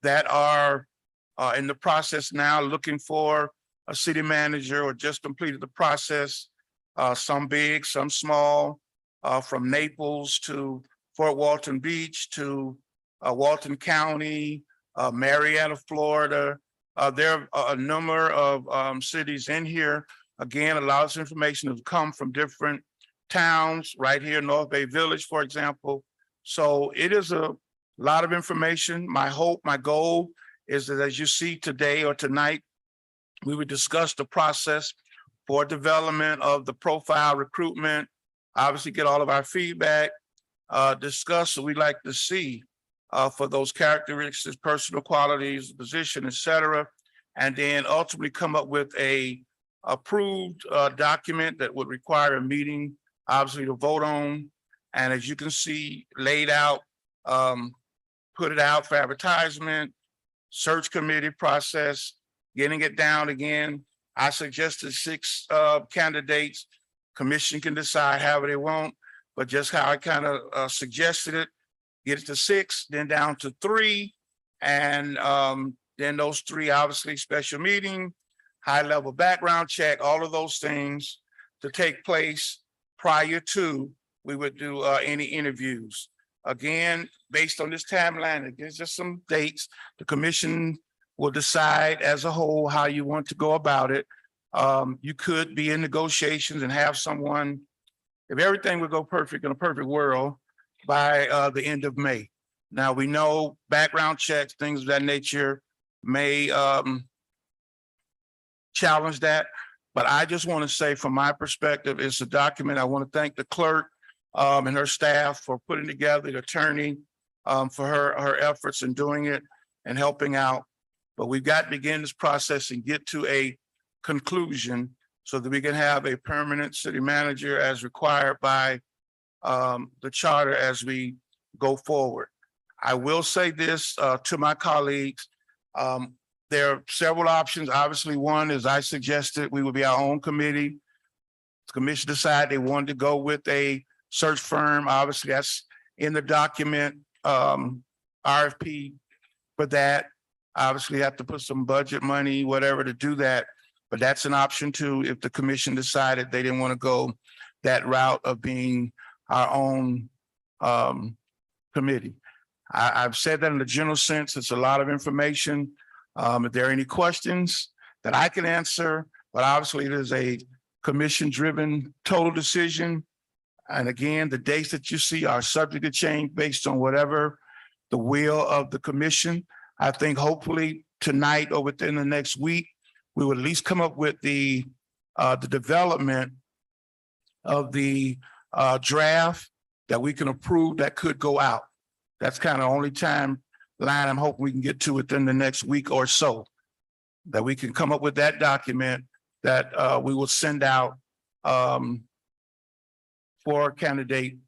[SPEAKER 4] that are in the process now looking for a city manager or just completed the process, some big, some small, from Naples to Fort Walton Beach to Walton County, Marietta, Florida. There are a number of cities in here. Again, a lot of information has come from different towns right here, North Bay Village, for example. So it is a lot of information. My hope, my goal is that as you see today or tonight, we would discuss the process for development of the profile recruitment, obviously get all of our feedback, discuss what we'd like to see for those characteristics, personal qualities, position, et cetera, and then ultimately come up with a approved document that would require a meeting, obviously to vote on. And as you can see, laid out, put it out for advertisement, search committee process, getting it down again. I suggested 6 candidates. Commission can decide however they want, but just how I kind of suggested it, get it to 6, then down to 3. And then those 3, obviously special meeting, high level background check, all of those things to take place prior to we would do any interviews. Again, based on this timeline, it gives us some dates. The commission will decide as a whole how you want to go about it. You could be in negotiations and have someone, if everything would go perfect in a perfect world, by the end of May. Now, we know background checks, things of that nature may challenge that, but I just want to say from my perspective, it's a document. I want to thank the clerk and her staff for putting together, the attorney for her efforts in doing it and helping out. But we've got to begin this process and get to a conclusion so that we can have a permanent city manager as required by the charter as we go forward. I will say this to my colleagues. There are several options. Obviously, one is I suggested we would be our own committee. The commission decided they wanted to go with a search firm. Obviously, that's in the document, RFP for that. Obviously, have to put some budget money, whatever, to do that. But that's an option too, if the commission decided they didn't want to go that route of being our own committee. I've said that in a general sense. It's a lot of information. If there are any questions, that I can answer, but obviously it is a commission-driven total decision. And again, the dates that you see are subject to change based on whatever the will of the commission. I think hopefully tonight or within the next week, we will at least come up with the development of the draft that we can approve that could go out. That's kind of only timeline I'm hoping we can get to within the next week or so. That we can come up with that document that we will send out for candidate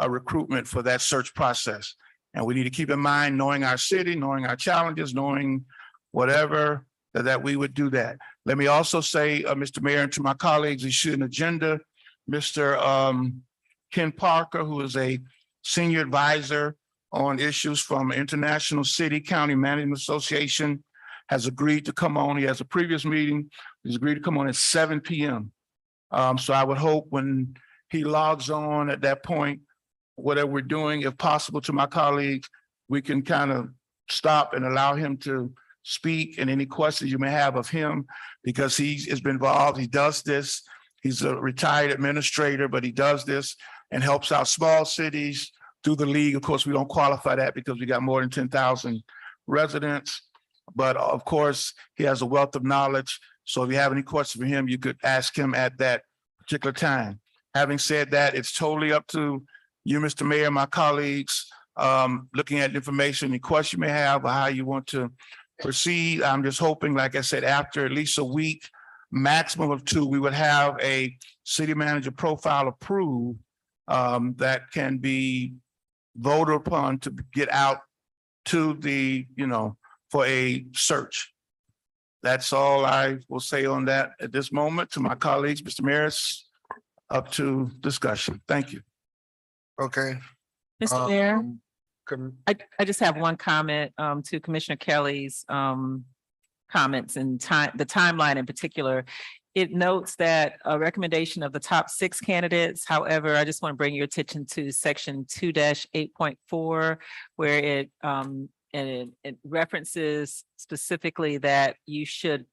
[SPEAKER 4] recruitment for that search process. And we need to keep in mind, knowing our city, knowing our challenges, knowing whatever, that we would do that. Let me also say, Mr. Mayor, and to my colleagues, issue an agenda. Mr. Ken Parker, who is a senior advisor on issues from International City County Management Association, has agreed to come on. He has a previous meeting. He's agreed to come on at 7 p.m. So I would hope when he logs on at that point, whatever we're doing, if possible, to my colleagues, we can kind of stop and allow him to speak and any questions you may have of him, because he has been involved. He does this. He's a retired administrator, but he does this and helps out small cities through the league. Of course, we don't qualify that because we got more than 10,000 residents. But of course, he has a wealth of knowledge. So if you have any questions for him, you could ask him at that particular time. Having said that, it's totally up to you, Mr. Mayor, my colleagues, looking at information, any question you may have or how you want to proceed. I'm just hoping, like I said, after at least a week, maximum of 2, we would have a city manager profile approved that can be voted upon to get out to the, for a search. That's all I will say on that at this moment. To my colleagues, Mr. Mayor, it's up to discussion. Thank you.
[SPEAKER 1] Okay.
[SPEAKER 2] Mr. Mayor,
[SPEAKER 1] com-
[SPEAKER 2] I just have one comment to Commissioner Kelly's comments and the timeline in particular. It notes that a recommendation of the top 6 candidates. However, I just want to bring your attention to section 2-8.4, where it references specifically that you should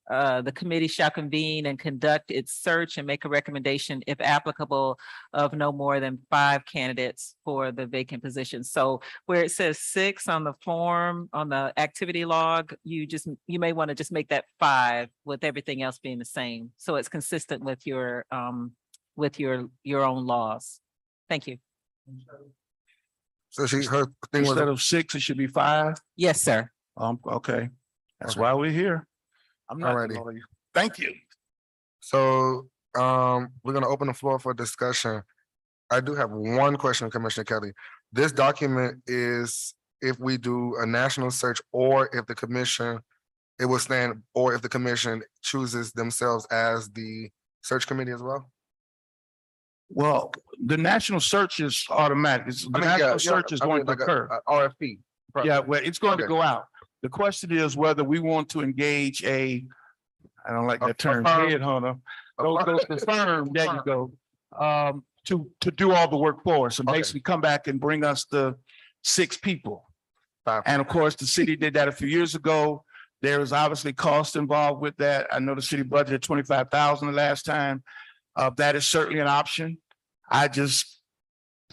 [SPEAKER 2] the committee shall convene and conduct its search and make a recommendation, if applicable, of no more than 5 candidates for the vacant position. So where it says 6 on the form, on the activity log, you may want to just make that 5 with everything else being the same. So it's consistent with your own laws. Thank you.
[SPEAKER 1] So her thing was,
[SPEAKER 4] Instead of 6, it should be 5.
[SPEAKER 2] Yes, sir.
[SPEAKER 4] Okay. That's
[SPEAKER 1] Okay.
[SPEAKER 4] why we're here. I'm not.
[SPEAKER 1] Alrighty.
[SPEAKER 4] gonna- Thank you.
[SPEAKER 1] so we're gonna open the floor for discussion. I do have one question, Commissioner Kelly. This document is if we do a national search or if the commission, it will stand, or if the commission chooses themselves as the search committee as well?
[SPEAKER 4] Well, the national search is automatic. The
[SPEAKER 1] I mean, yeah,
[SPEAKER 4] national search is going to
[SPEAKER 1] like a
[SPEAKER 4] occur.
[SPEAKER 1] RFP.
[SPEAKER 4] Yeah, well, it's going to
[SPEAKER 1] Okay.
[SPEAKER 4] go out. The question is whether we want to engage I don't like
[SPEAKER 1] A
[SPEAKER 4] that term,
[SPEAKER 1] firm.
[SPEAKER 4] headhunter.
[SPEAKER 1] A
[SPEAKER 4] The firm, there you go. To do all the work for us and
[SPEAKER 1] Okay.
[SPEAKER 4] basically come back and bring us the 6 people.
[SPEAKER 1] 5.
[SPEAKER 4] And of course, the city did that a few years ago. There is obviously cost involved with that. I know the city budgeted 25,000 the last time. That is certainly an option. I just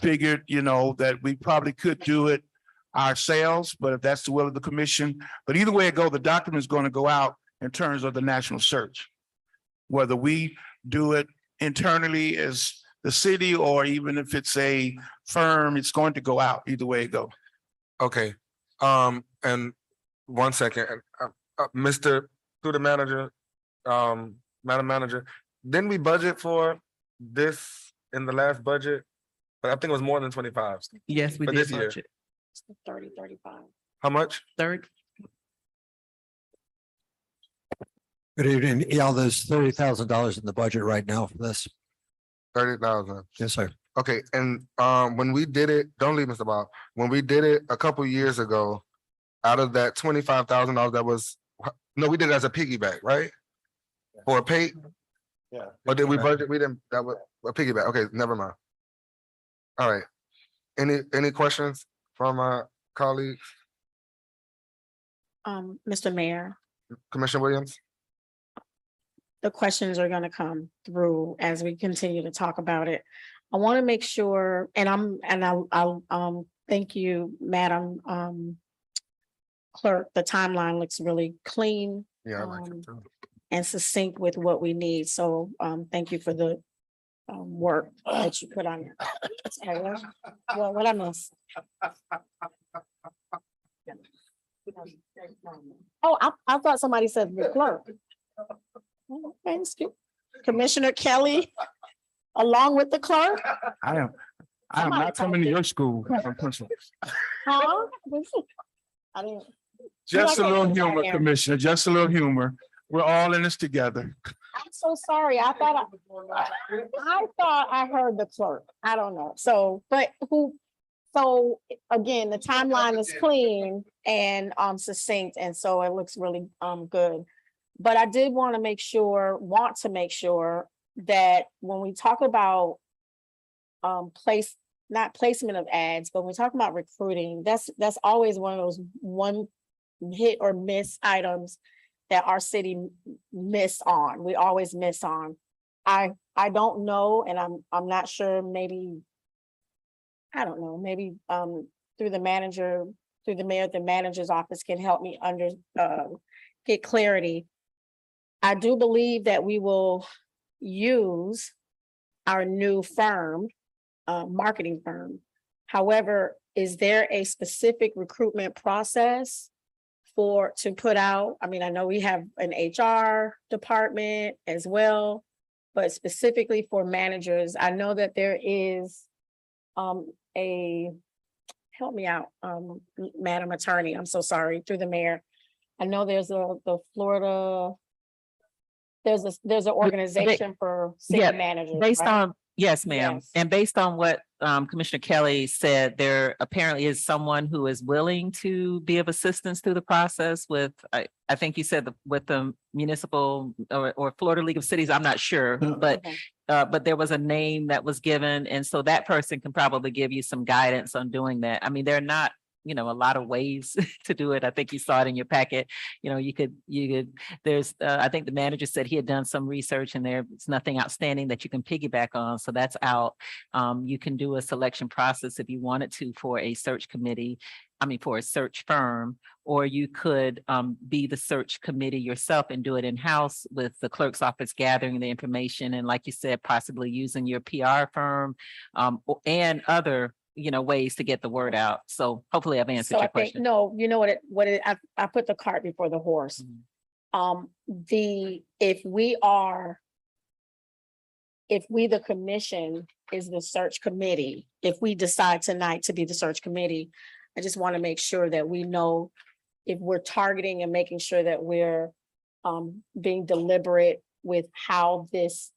[SPEAKER 4] figured, that we probably could do it ourselves, but if that's the will of the commission. But either way it go, the document is going to go out in terms of the national search. Whether we do it internally as the city, or even if it's a firm, it's going to go out either way it go.
[SPEAKER 1] Okay, and 1 second, Mr. through the manager, Madam Manager, didn't we budget for this in the last budget? But I think it was more than 25.
[SPEAKER 5] Yes, we
[SPEAKER 1] For
[SPEAKER 5] did
[SPEAKER 1] this year.
[SPEAKER 5] budget.
[SPEAKER 9] 30-35.
[SPEAKER 1] How much?
[SPEAKER 5] 30.
[SPEAKER 10] Good evening. Yeah, there's $30,000 in the budget right now for this.
[SPEAKER 1] 30,000.
[SPEAKER 10] Yes, sir.
[SPEAKER 1] Okay, and when we did it, don't leave, Mr. Bob. When we did it a couple years ago, out of that $25,000, that was, no, we did it as a piggyback, right? For a pay,
[SPEAKER 4] Yeah.
[SPEAKER 1] or did we budget? We didn't, that was a piggyback. Okay, never mind. All right. Any questions from my colleagues?
[SPEAKER 9] Mr. Mayor,
[SPEAKER 1] Commissioner Williams?
[SPEAKER 9] The questions are gonna come through as we continue to talk about it. I want to make sure, and I'll thank you, Madam Clerk. The timeline looks really clean
[SPEAKER 1] Yeah, I like it too.
[SPEAKER 9] and succinct with what we need. So thank you for the work that you put on it. Sorry, what I missed? Oh, I thought somebody said the clerk. Okay, excuse- Commissioner Kelly, along with the clerk?
[SPEAKER 4] I am
[SPEAKER 9] Somebody
[SPEAKER 4] not coming to your school.
[SPEAKER 9] Huh? I didn't.
[SPEAKER 4] Just a
[SPEAKER 9] Okay,
[SPEAKER 4] little
[SPEAKER 9] I'm
[SPEAKER 4] humor,
[SPEAKER 9] sorry.
[SPEAKER 4] Commissioner, just a little humor. We're all in this together.
[SPEAKER 9] I'm so sorry. I thought I heard the clerk. I don't know. So, so again, the timeline is clean and succinct, and so it looks really good. But I did want to make sure that when we talk about not placement of ads, but when we talk about recruiting, that's always one of those one hit or miss items that our city miss on. We always miss on. I don't know, and I'm not sure, maybe, I don't know, maybe through the mayor, the manager's office can help me get clarity. I do believe that we will use our new firm, marketing firm. However, is there a specific recruitment process to put out? I mean, I know we have an HR department as well, but specifically for managers, I know that there is help me out, Madam Attorney, I'm so sorry, through the mayor. I know there's the Florida, there's an organization for city
[SPEAKER 2] yeah,
[SPEAKER 9] managers.
[SPEAKER 2] Based
[SPEAKER 9] right?
[SPEAKER 2] on, yes, ma'am.
[SPEAKER 9] Yes.
[SPEAKER 2] And based on what Commissioner Kelly said, there apparently is someone who is willing to be of assistance through the process with, I think you said with the municipal or Florida League of Cities, I'm not sure, but
[SPEAKER 9] Okay.
[SPEAKER 2] there was a name that was given. And so that person can probably give you some guidance on doing that. I mean, they're not, a lot of ways to do it. I think you saw it in your packet. You could, there's, I think the manager said he had done some research and there's nothing outstanding that you can piggyback on. So that's out. You can do a selection process if you wanted to for a search committee. For a search firm, or you could be the search committee yourself and do it in-house with the clerk's office gathering the information. And like you said, possibly using your PR firm and other ways to get the word out. So hopefully I've answered
[SPEAKER 9] So
[SPEAKER 2] your
[SPEAKER 9] I think,
[SPEAKER 2] question.
[SPEAKER 9] no, you know I put the cart before the horse. If we, the commission, is the search committee, if we decide tonight to be the search committee, I just want to make sure that we know if we're targeting and making sure that we're being deliberate with how it's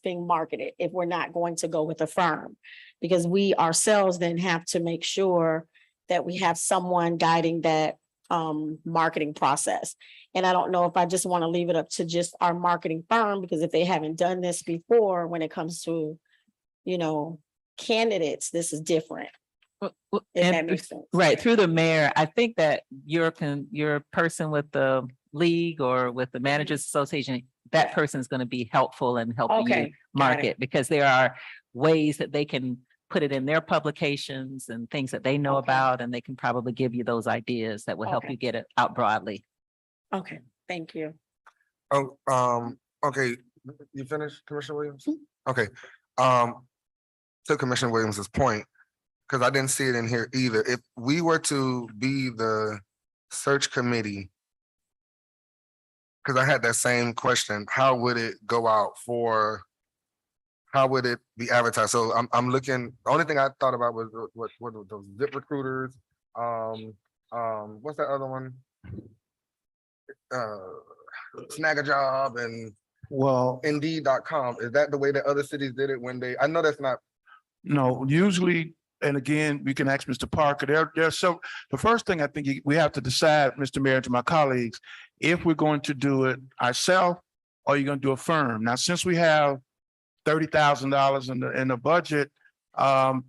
[SPEAKER 9] being marketed, if we're not going to go with a firm. Because we ourselves then have to make sure that we have someone guiding that marketing process. And I don't know if I just want to leave it up to just our marketing firm, because if they haven't done this before, when it comes to, candidates, this is different. If that makes sense.
[SPEAKER 2] Right, through the mayor, I think that your person with the league or with the managers association, that person is going to be helpful in helping you
[SPEAKER 9] Okay, got it.
[SPEAKER 2] market, because there are ways that they can put it in their publications and things that they know
[SPEAKER 9] Okay.
[SPEAKER 2] about, and they can probably give you those ideas that will help
[SPEAKER 9] Okay.
[SPEAKER 2] you get it out broadly.
[SPEAKER 9] Okay, thank you.
[SPEAKER 1] Oh, okay, you finished, Commissioner Williams? Okay, to Commissioner Williams's point, because I didn't see it in here either. If we were to be the search committee, because I had that same question, how would it go out how would it be advertised? So I'm looking, the only thing I thought about was what those Zip Recruiters, what's that other one? Snag a Job and
[SPEAKER 4] Well,
[SPEAKER 1] Indeed.com. Is that the way that other cities did it when I know that's not.
[SPEAKER 4] no, usually, and again, we can ask Mr. Parker, so the first thing I think we have to decide, Mr. Mayor, and to my colleagues, if we're going to do it ourselves, or you're going to do a firm. Now, since we have $30,000 in the budget,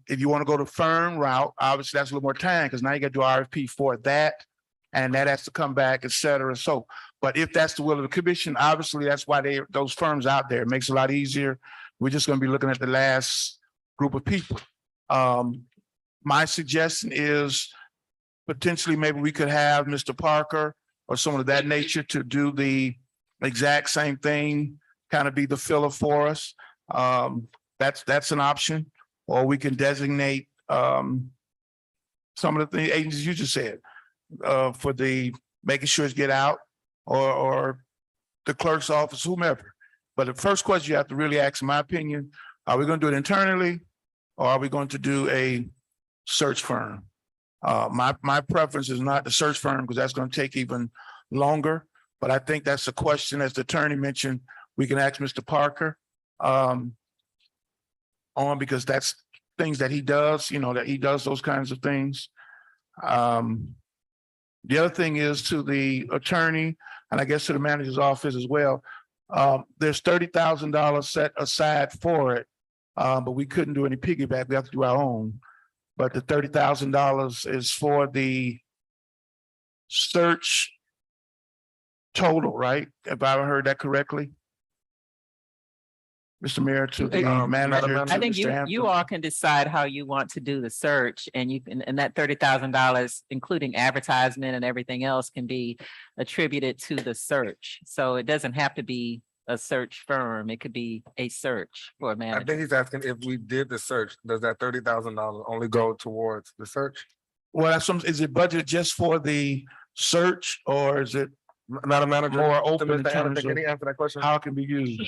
[SPEAKER 4] if you want to go the firm route, obviously that's a little more time, because now you got to do RFP for that. and that has to come back, et cetera. So, but if that's the will of the commission, obviously that's why those firms out there, it makes it a lot easier. We're just gonna be looking at the last group of people. My suggestion is potentially maybe we could have Mr. Parker or someone of that nature to do the exact same thing, kind of be the filler for us. That's an option, or we can designate some of the agencies you just said for the making sure it's get out or the clerk's office, whomever. But the first question you have to really ask, in my opinion, are we going to do it internally or are we going to do a search firm? My preference is not the search firm because that's going to take even longer. But I think that's a question, as the attorney mentioned, we can ask Mr. Parker on, because that's things that he does, that he does those kinds of things. The other thing is to the attorney, and I guess to the manager's office as well. There's $30,000 set aside for it, but we couldn't do any piggyback. We have to do our own. But the $30,000 is for the search total, right? If I heard that correctly? Mr. Mayor, to the manager. to
[SPEAKER 2] I think
[SPEAKER 4] Mr.
[SPEAKER 2] you
[SPEAKER 4] Hampton.
[SPEAKER 2] all can decide how you want to do the search, and you can, and that $30,000, including advertisement and everything else, can be attributed to the search. So it doesn't have to be a search firm. It could be a search for a
[SPEAKER 1] I
[SPEAKER 2] manager.
[SPEAKER 1] think he's asking if we did the search, does that $30,000 only go towards the search?
[SPEAKER 4] Well, is it budgeted just for the search or is it
[SPEAKER 1] Madam Manager,
[SPEAKER 4] more
[SPEAKER 1] to
[SPEAKER 4] open in
[SPEAKER 1] Mr.
[SPEAKER 4] terms
[SPEAKER 1] Anderson, can
[SPEAKER 4] of
[SPEAKER 1] he answer that question?
[SPEAKER 4] how it can be used?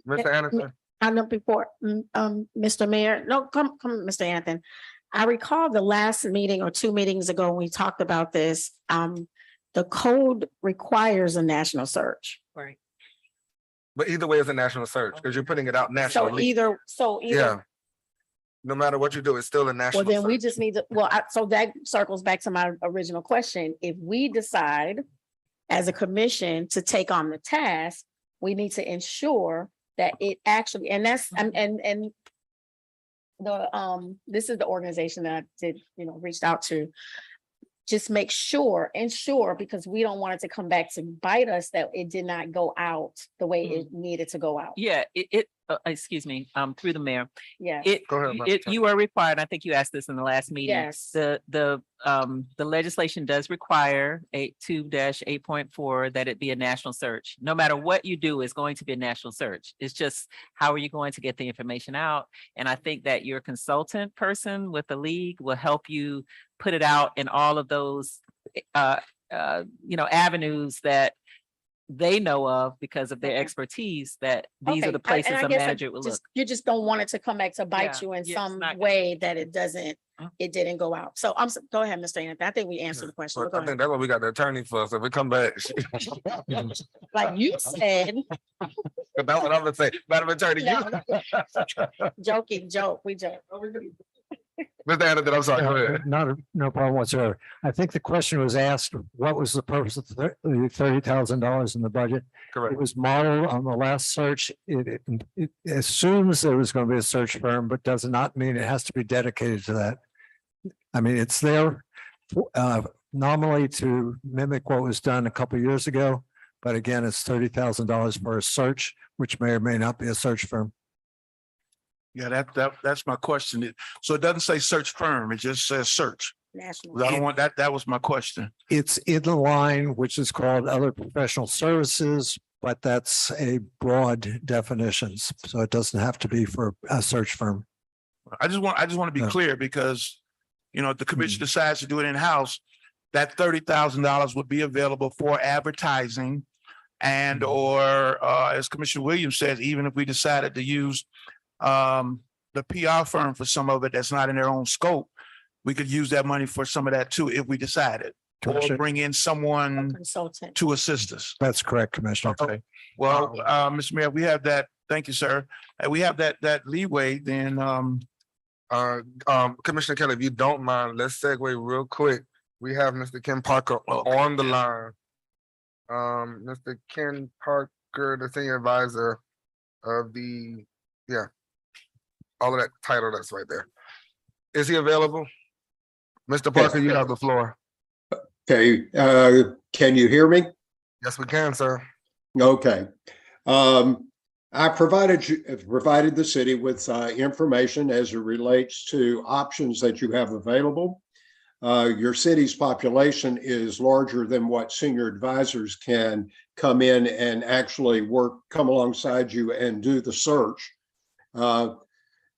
[SPEAKER 1] Mr. Anderson,
[SPEAKER 9] I know before, Mr. Mayor, no, come, Mr. Anthony. I recall the last meeting or 2 meetings ago, when we talked about this. The code requires a national search.
[SPEAKER 6] Right.
[SPEAKER 1] but either way, it's a national search because you're putting it out
[SPEAKER 9] So
[SPEAKER 1] nationally.
[SPEAKER 9] either,
[SPEAKER 1] Yeah. No matter what you do, it's still a
[SPEAKER 9] well,
[SPEAKER 1] national
[SPEAKER 9] then we
[SPEAKER 1] search.
[SPEAKER 9] just need to, so that circles back to my original question. If we decide as a commission to take on the task, we need to ensure that it actually, and that's, and the, this is the organization that I did, reached out to. Just ensure, because we don't want it to come back to bite us, that it did not go out the way it needed to go out.
[SPEAKER 2] Yeah, excuse me, through the mayor.
[SPEAKER 9] Yeah.
[SPEAKER 1] Go ahead, Madam Chair.
[SPEAKER 2] You are required, I think you asked this in the last meeting.
[SPEAKER 9] Yes.
[SPEAKER 2] The legislation does require 2-8.4 that it be a national search. No matter what you do, it's going to be a national search. It's just, how are you going to get the information out? And I think that your consultant person with the league will help you put it out in all of those, avenues that they know of because of their
[SPEAKER 9] Okay.
[SPEAKER 2] expertise, that these are
[SPEAKER 9] Okay,
[SPEAKER 2] the places
[SPEAKER 9] and I
[SPEAKER 2] a
[SPEAKER 9] guess
[SPEAKER 2] manager would look.
[SPEAKER 9] You just don't want it to come back to bite
[SPEAKER 2] Yeah,
[SPEAKER 9] you in
[SPEAKER 2] yeah, it's
[SPEAKER 9] some
[SPEAKER 2] not gonna-
[SPEAKER 9] way that it doesn't,
[SPEAKER 2] Mhm.
[SPEAKER 9] it didn't go out. So go ahead, Mr. Anthony. I think we answered the question.
[SPEAKER 1] But
[SPEAKER 9] but
[SPEAKER 1] I
[SPEAKER 9] go
[SPEAKER 1] think
[SPEAKER 9] ahead.
[SPEAKER 1] that's what we got the attorney for. So if we come back,
[SPEAKER 9] Like you said,
[SPEAKER 1] but that's what I'm gonna say. Madam Attorney, you.
[SPEAKER 9] joke, we joke.
[SPEAKER 1] Mr. Anderson, I'm sorry, go ahead.
[SPEAKER 10] No problem whatsoever. I think the question was asked, what was the purpose of the $30,000 in the budget?
[SPEAKER 1] Correct.
[SPEAKER 10] It was modeled on the last search. It assumes there was going to be a search firm, but does not mean it has to be dedicated to that. I mean, it's there nominally to mimic what was done a couple of years ago. But again, it's $30,000 for a search, which may or may not be a search firm.
[SPEAKER 4] Yeah, that's my question. So it doesn't say search firm, it just says search.
[SPEAKER 9] National.
[SPEAKER 4] I don't want that. That was my question.
[SPEAKER 10] It's in the line, which is called other professional services, but that's a broad definitions. So it doesn't have to be for a search firm.
[SPEAKER 4] I just want to be
[SPEAKER 10] Yeah.
[SPEAKER 4] clear because, if the commission decides to do it in-house, that $30,000 would be available for advertising. And or as Commissioner Williams says, even if we decided to use the PR firm for some of it that's not in their own scope, we could use that money for some of that too, if we decided. Or
[SPEAKER 10] Commissioner.
[SPEAKER 4] bring in someone
[SPEAKER 9] Consultant.
[SPEAKER 4] to assist us.
[SPEAKER 10] That's correct, Commissioner.
[SPEAKER 4] Okay, well, Mr. Mayor, we have that. Thank you, sir. We have that leeway, then,
[SPEAKER 1] Commissioner Kelly, if you don't mind, let's segue real quick. We have Mr. Ken Parker
[SPEAKER 4] Okay.
[SPEAKER 1] on the line. Mr. Ken Parker, the senior advisor of the, all of that title that's right there. Is he available? Mr. Parker, you have the floor.
[SPEAKER 11] Okay, can you hear me?
[SPEAKER 1] Yes, we can, sir.
[SPEAKER 11] Okay. I provided the city with information as it relates to options that you have available. Your city's population is larger than what senior advisors can come in and actually come alongside you and do the search.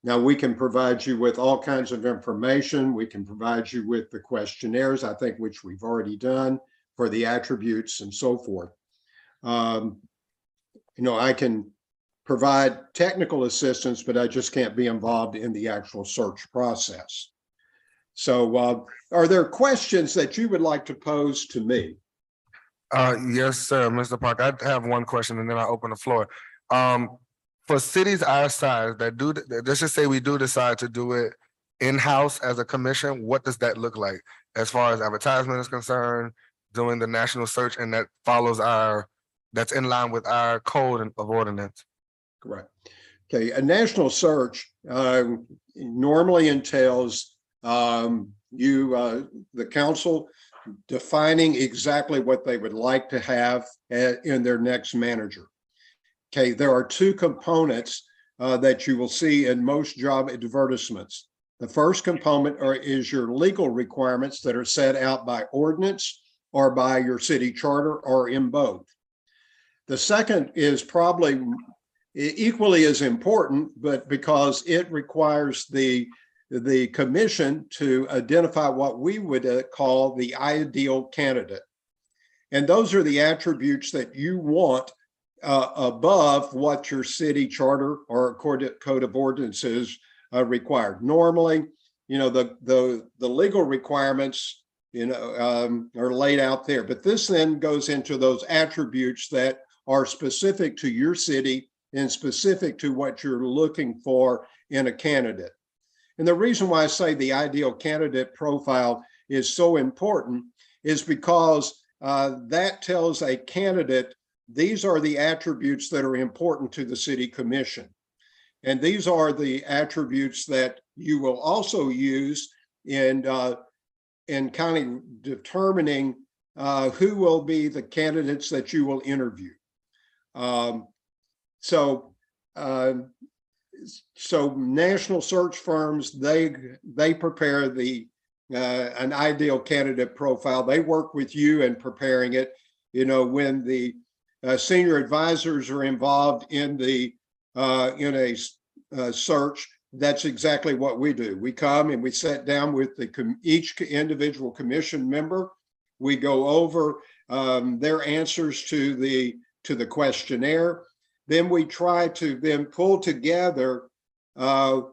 [SPEAKER 11] Now we can provide you with all kinds of information. We can provide you with the questionnaires, I think, which we've already done for the attributes and so forth. I can provide technical assistance, but I just can't be involved in the actual search process. So are there questions that you would like to pose to me?
[SPEAKER 1] Yes, sir, Mr. Parker. I have one question and then I'll open the floor. For cities our size that do, let's just say we do decide to do it in-house as a commission, what does that look like? As far as advertisement is concerned, doing the national search, and that follows that's in line with our code of ordinance.
[SPEAKER 11] Correct. Okay, a national search normally entails the council defining exactly what they would like to have in their next manager. Okay, there are two components that you will see in most job advertisements. The first component is your legal requirements that are set out by ordinance or by your city charter or in both. The second is probably equally as important, but because it requires the commission to identify what we would call the ideal candidate. And those are the attributes that you want above what your city charter or code of ordinances required. Normally, the legal requirements, are laid out there, but this then goes into those attributes that are specific to your city and specific to what you're looking for in a candidate. And the reason why I say the ideal candidate profile is so important is because that tells a candidate these are the attributes that are important to the city commission. And these are the attributes that you will also use in kind of determining who will be the candidates that you will interview. So national search firms, they prepare an ideal candidate profile. They work with you in preparing it. When the senior advisors are involved in a search, that's exactly what we do. We come and we sit down with each individual commission member. We go over their answers to the questionnaire. Then we try to then pull together from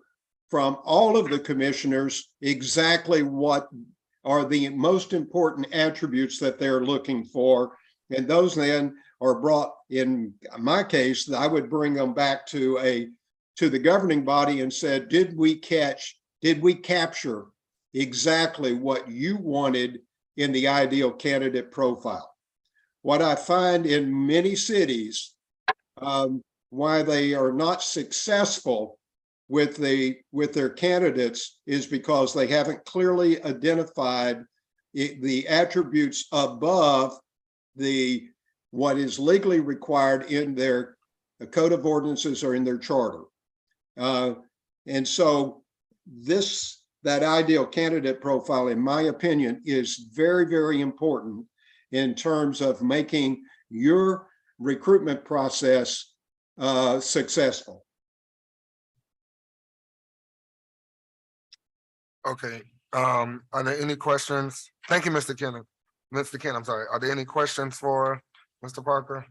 [SPEAKER 11] all of the commissioners exactly what are the most important attributes that they're looking for. And those then are brought, in my case, I would bring them back to the governing body and said, did we capture exactly what you wanted in the ideal candidate profile? What I find in many cities, why they are not successful with their candidates is because they haven't clearly identified the attributes above what is legally required in their code of ordinances or in their charter. And so that ideal candidate profile, in my opinion, is very, very important in terms of making your recruitment process successful.
[SPEAKER 1] Okay, are there any questions? Thank you, Mr. Kennan. Mr. Ken, I'm sorry. Are there any questions for Mr. Parker?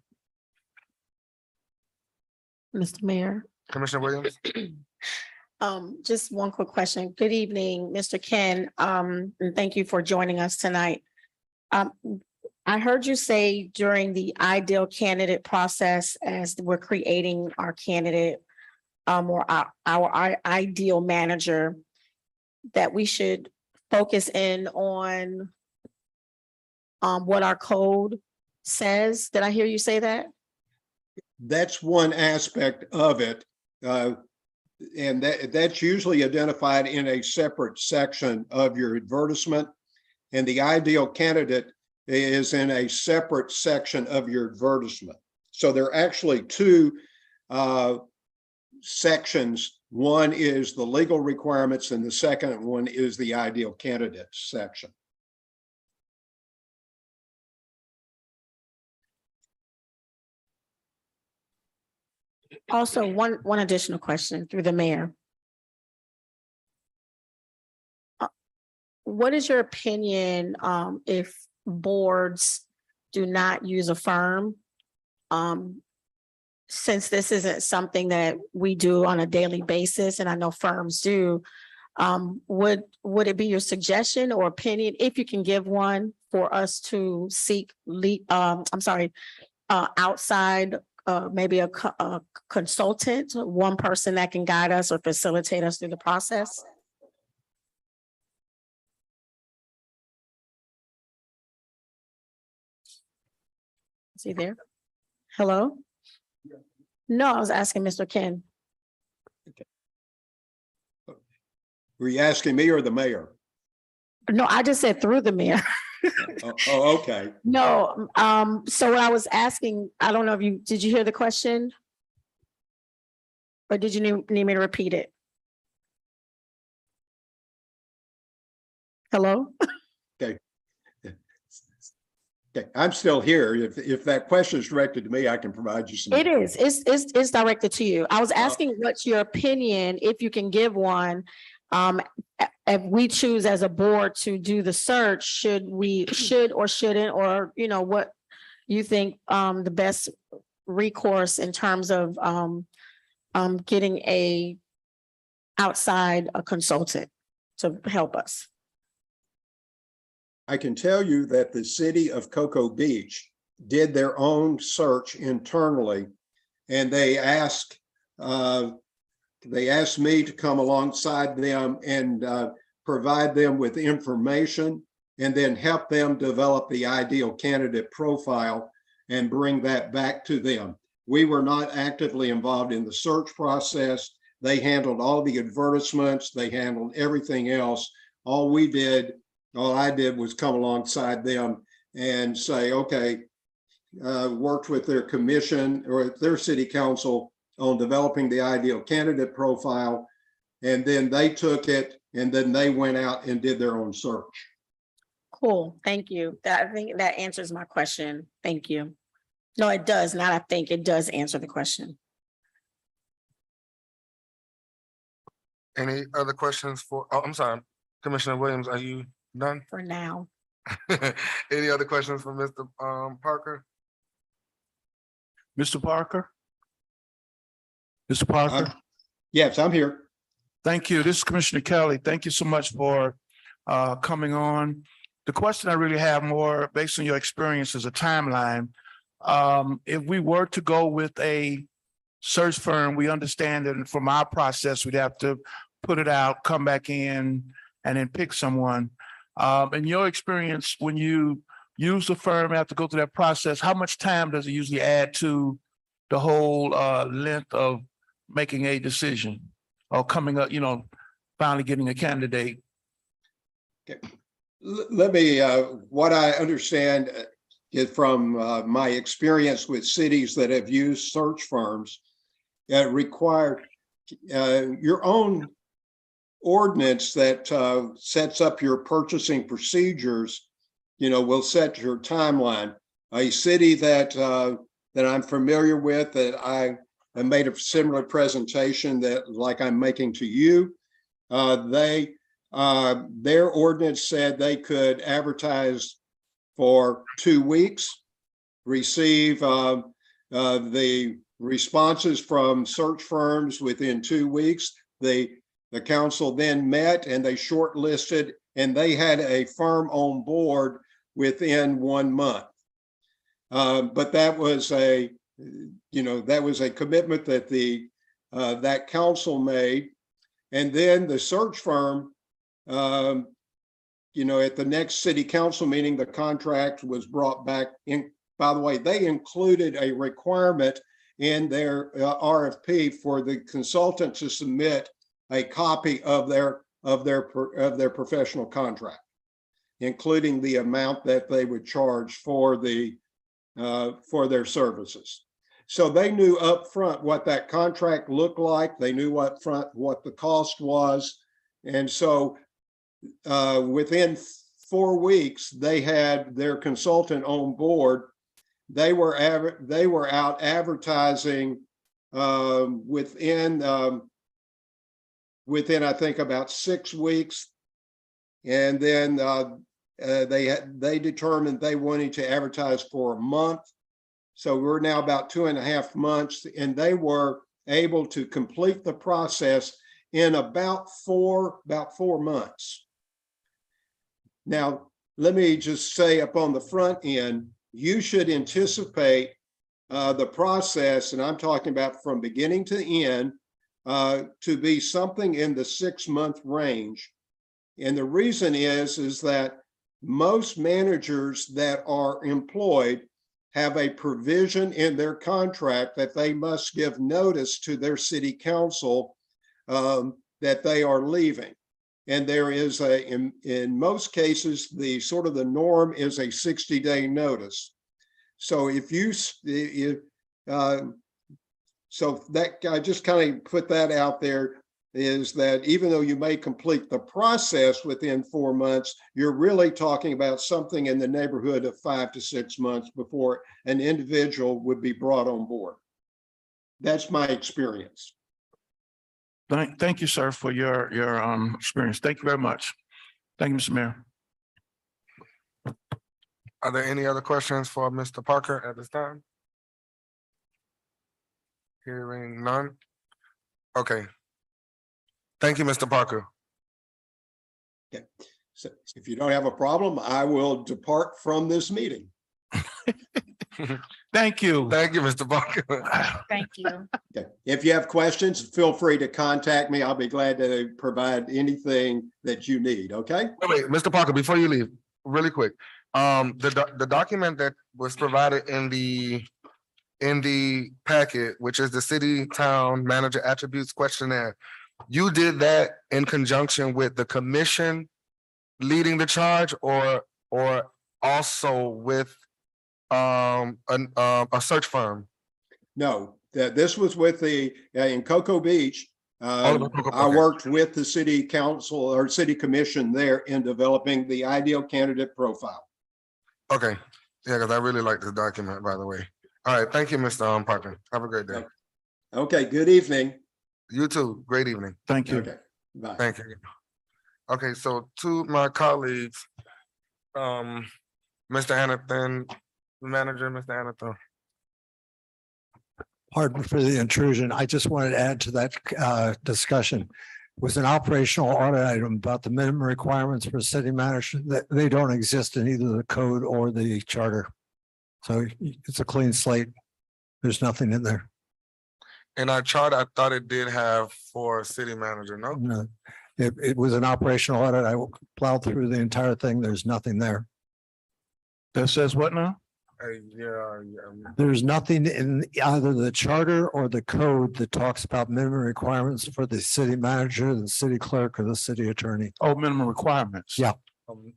[SPEAKER 9] Mr. Mayor.
[SPEAKER 1] Commissioner Williams?
[SPEAKER 9] Just one quick question. Good evening, Mr. Ken. And thank you for joining us tonight. I heard you say during the ideal candidate process, as we're creating our candidate or our ideal manager, that we should focus in on what our code says. Did I hear you say that?
[SPEAKER 11] That's one aspect of it. And that's usually identified in a separate section of your advertisement. and the ideal candidate is in a separate section of your advertisement. So there are actually two sections. One is the legal requirements, and the second one is the ideal candidates section.
[SPEAKER 9] Also, one additional question through the mayor. What is your opinion, if boards do not use a firm? Since this isn't something that we do on a daily basis, and I know firms do, would it be your suggestion or opinion, if you can give one, for us to seek outside, maybe a consultant, one person that can guide us or facilitate us through the process? Is he there? Hello? No, I was asking Mr. Ken.
[SPEAKER 11] Were you asking me or the mayor?
[SPEAKER 9] No, I just said through the mayor.
[SPEAKER 11] Oh, okay.
[SPEAKER 9] No, so what I was asking, I don't know if did you hear the question? Or did you need me to repeat it? Hello?
[SPEAKER 11] Okay, I'm still here. If that question is directed to me, I can provide you some.
[SPEAKER 9] It is, it's directed to you. I was asking what's your opinion, if you can give one. If we choose as a board to do the search, should or shouldn't, or what you think the best recourse in terms of getting a consultant to help us?
[SPEAKER 11] I can tell you that the city of Cocoa Beach did their own search internally, and they asked me to come alongside them and provide them with information, and then help them develop the ideal candidate profile and bring that back to them. We were not actively involved in the search process. They handled all the advertisements. They handled everything else. All I did was come alongside them and say, okay, worked with their commission or their city council on developing the ideal candidate profile. And then they took it and then they went out and did their own search.
[SPEAKER 9] Cool, thank you. I think that answers my question. Thank you. No, it does not. I think it does answer the question.
[SPEAKER 1] Any other questions oh, I'm sorry, Commissioner Williams, are you done?
[SPEAKER 9] For now.
[SPEAKER 1] Any other questions for Mr. Parker?
[SPEAKER 4] Mr. Parker? Mr. Parker?
[SPEAKER 11] Yes, I'm here.
[SPEAKER 4] Thank you. This is Commissioner Kelly. Thank you so much for coming on. The question I really have more based on your experience as a timeline. If we were to go with a search firm, we understand that from our process, we'd have to put it out, come back in, and then pick someone. In your experience, when you use the firm, have to go through that process, how much time does it usually add to the whole length of making a decision or coming up, finally getting a candidate?
[SPEAKER 11] Okay. Let me, what I understand is from my experience with cities that have used search firms, require your own ordinance that sets up your purchasing procedures, will set your timeline. A city that I'm familiar with, that I made a similar presentation that like I'm making to you, their ordinance said they could advertise for 2 weeks, receive the responses from search firms within 2 weeks. The council then met and they shortlisted, and they had a firm on board within 1 month. But that was a commitment that that council made. And then the search firm, at the next city council meeting, the contract was brought back in. By the way, they included a requirement in their RFP for the consultant to submit a copy of their professional contract. including the amount that they would charge for their services. So they knew upfront what that contract looked like. They knew what the cost was. And so within 4 weeks, they had their consultant on board. They were out advertising within I think about 6 weeks. And then they determined they wanted to advertise for a month. So we're now about 2.5 months, and they were able to complete the process in about four months. Now, let me just say up on the front end, you should anticipate the process, and I'm talking about from beginning to end, to be something in the 6-month range. And the reason is that most managers that are employed have a provision in their contract that they must give notice to their city council that they are leaving. And there is in most cases, the norm is a 60-day notice. So so that I just kind of put that out there, is that even though you may complete the process within 4 months, you're really talking about something in the neighborhood of 5 to 6 months before an individual would be brought on board. That's my experience.
[SPEAKER 4] Thank you, sir, for your experience. Thank you very much. Thank you, Mr. Mayor.
[SPEAKER 1] Are there any other questions for Mr. Parker at this time? Hearing none. Okay. Thank you, Mr. Parker.
[SPEAKER 11] Okay. So if you don't have a problem, I will depart from this meeting.
[SPEAKER 4] Thank you.
[SPEAKER 1] Thank you, Mr. Parker.
[SPEAKER 7] Thank you.
[SPEAKER 11] Okay. If you have questions, feel free to contact me. I'll be glad to provide anything that you need. Okay.
[SPEAKER 1] Wait, Mr. Parker, before you leave, really quick. The document that was provided in the packet, which is the city town manager attributes questionnaire, you did that in conjunction with the commission leading the charge, or also with a search firm?
[SPEAKER 11] No, this was with in Cocoa Beach.
[SPEAKER 1] Okay.
[SPEAKER 11] I worked with the city council or city commission there in developing the ideal candidate profile.
[SPEAKER 1] Okay, yeah, because I really like this document, by the way. All right, thank you, Mr. Parker. Have a great day.
[SPEAKER 11] Okay, good evening.
[SPEAKER 1] You too. Great evening.
[SPEAKER 4] Thank you.
[SPEAKER 11] Okay, bye.
[SPEAKER 1] Thank you. Okay, so to my colleagues, Mr. Anathan, manager, Mr. Anathan.
[SPEAKER 10] Pardon for the intrusion. I just wanted to add to that discussion. Was an operational audit item about the minimum requirements for city manager that they don't exist in either the code or the charter. So it's a clean slate. There's nothing in there.
[SPEAKER 1] In our chart, I thought it did have for city manager, no?
[SPEAKER 10] No, it was an operational audit. I plowed through the entire thing. There's nothing there.
[SPEAKER 4] That says what now?
[SPEAKER 1] Yeah.
[SPEAKER 10] There's nothing in either the charter or the code that talks about minimum requirements for the city manager, the city clerk, or the city attorney.
[SPEAKER 4] Oh, minimum requirements.
[SPEAKER 10] Yeah.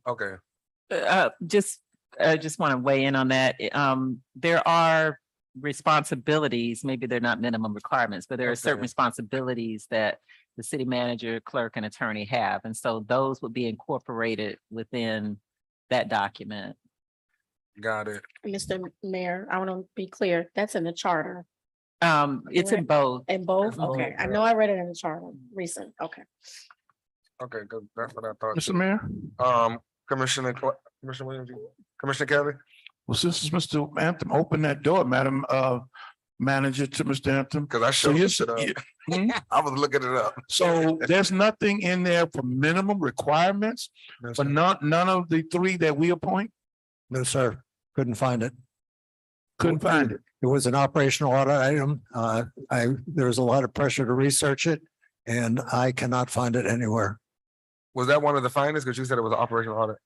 [SPEAKER 1] Okay.
[SPEAKER 2] I just want to weigh in on that. There are responsibilities, maybe they're not minimum requirements, but there are certain responsibilities that the city manager, clerk, and attorney have. And so those would be incorporated within that document.
[SPEAKER 1] Got it.
[SPEAKER 9] Mr. Mayor, I want to be clear, that's in the charter.
[SPEAKER 2] It's in both.
[SPEAKER 9] In both?
[SPEAKER 1] Oh,
[SPEAKER 9] Okay, I
[SPEAKER 1] yeah.
[SPEAKER 9] know I read it in the charter, recent, okay.
[SPEAKER 1] Okay, good. That's what I thought.
[SPEAKER 4] Mr. Mayor?
[SPEAKER 1] Commissioner Williams, Commissioner Kelly?
[SPEAKER 4] Well, since Mr. Anthem opened that door, Madam Manager, to Mr. Anthem.
[SPEAKER 1] Because I
[SPEAKER 4] So
[SPEAKER 1] showed
[SPEAKER 4] you
[SPEAKER 1] it
[SPEAKER 4] said,
[SPEAKER 1] up. I was looking it up.
[SPEAKER 4] so there's nothing in there for minimum requirements,
[SPEAKER 1] That's
[SPEAKER 4] but
[SPEAKER 1] right.
[SPEAKER 4] none of the 3 that we appoint?
[SPEAKER 10] No, sir. Couldn't find it.
[SPEAKER 4] Couldn't find it.
[SPEAKER 10] It was an operational audit item. There was a lot of pressure to research it, and I cannot find it anywhere.
[SPEAKER 1] Was that one of the findings? Because you said it was an operational audit.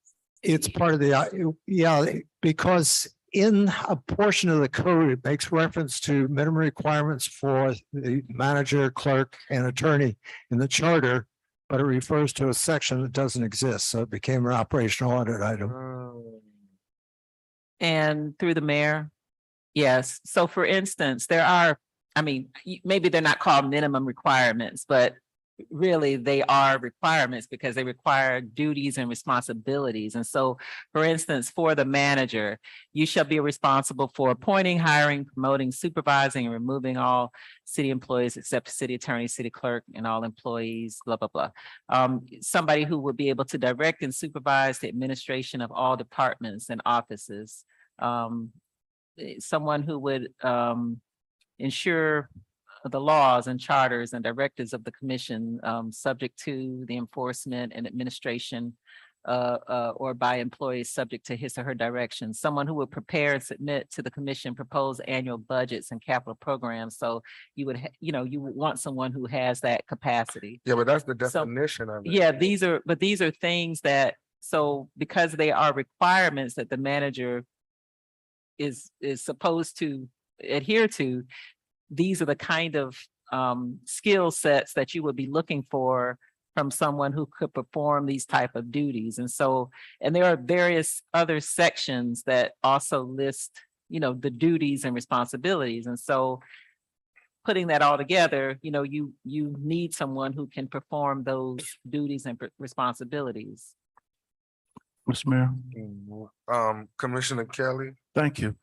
[SPEAKER 10] It's part of the, yeah, because in a portion of the code, it makes reference to minimum requirements for the manager, clerk, and attorney. In the charter, but it refers to a section that doesn't exist, so it became an operational audit item.
[SPEAKER 2] And through the mayor, yes. So for instance, there are, I mean, maybe they're not called minimum requirements, but really they are requirements because they require duties and responsibilities. And so, for instance, for the manager, you shall be responsible for appointing, hiring, promoting, supervising, and removing all city employees except the city attorney, city clerk, and all employees, blah, blah, blah. Somebody who would be able to direct and supervise the administration of all departments and offices. Someone who would ensure the laws and charters and directives of the commission, subject to the enforcement and administration or by employees subject to his or her direction. Someone who would prepare and submit to the commission proposed annual budgets and capital programs. So you would, you would want someone who has that capacity.
[SPEAKER 1] Yeah, but that's the
[SPEAKER 2] So-
[SPEAKER 1] definition of it.
[SPEAKER 2] Yeah, these are things that, so because they are requirements that the manager is supposed to adhere to, these are the kind of skill sets that you would be looking for from someone who could perform these type of duties. And so, and there are various other sections that also list, the duties and responsibilities. And so putting that all together, you need someone who can perform those duties and responsibilities.
[SPEAKER 4] Mr. Mayor,
[SPEAKER 1] Commissioner Kelly.
[SPEAKER 4] thank you.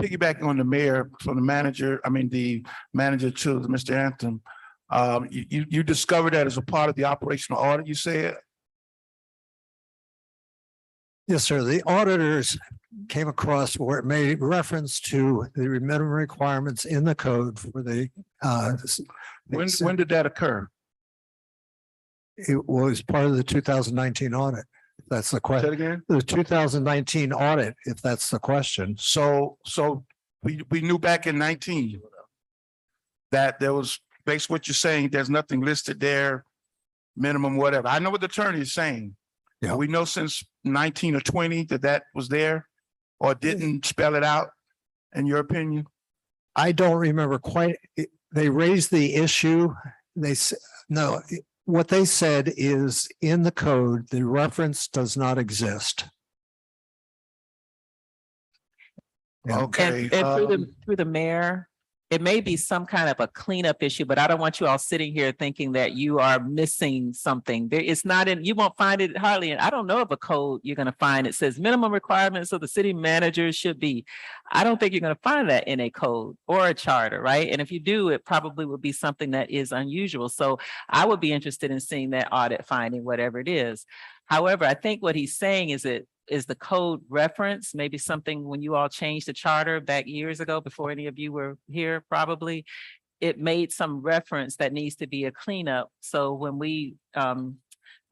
[SPEAKER 4] Piggyback on the mayor, from the manager to Mr. Anthem. You discovered that as a part of the operational audit, you said?
[SPEAKER 10] Yes, sir. The auditors came across where it made reference to the minimum requirements in the code for the
[SPEAKER 4] When did that occur?
[SPEAKER 10] it was part of the 2019 audit. If that's the
[SPEAKER 4] Say
[SPEAKER 10] question.
[SPEAKER 4] it again?
[SPEAKER 10] The 2019 audit, if that's the question.
[SPEAKER 4] So we knew back in 19 that there was, based what you're saying, there's nothing listed there, minimum, whatever. I know what the attorney is saying.
[SPEAKER 10] Yeah.
[SPEAKER 4] We know since 19 or 20 that was there or didn't spell it out, in your opinion?
[SPEAKER 10] I don't remember quite. They raised the issue. No, what they said is in the code, the reference does not exist. Yeah.
[SPEAKER 4] Okay.
[SPEAKER 2] And through the mayor, it may be some kind of a cleanup issue, but I don't want you all sitting here thinking that you are missing something. It's not in, you won't find it hardly in, I don't know of a code you're going to find. It says minimum requirements of the city manager should be. I don't think you're going to find that in a code or a charter, right? And if you do, it probably would be something that is unusual. So I would be interested in seeing that audit finding, whatever it is. However, I think what he's saying is the code reference, maybe something when you all changed the charter back years ago, before any of you were here, probably, it made some reference that needs to be a cleanup. So when we, Joanne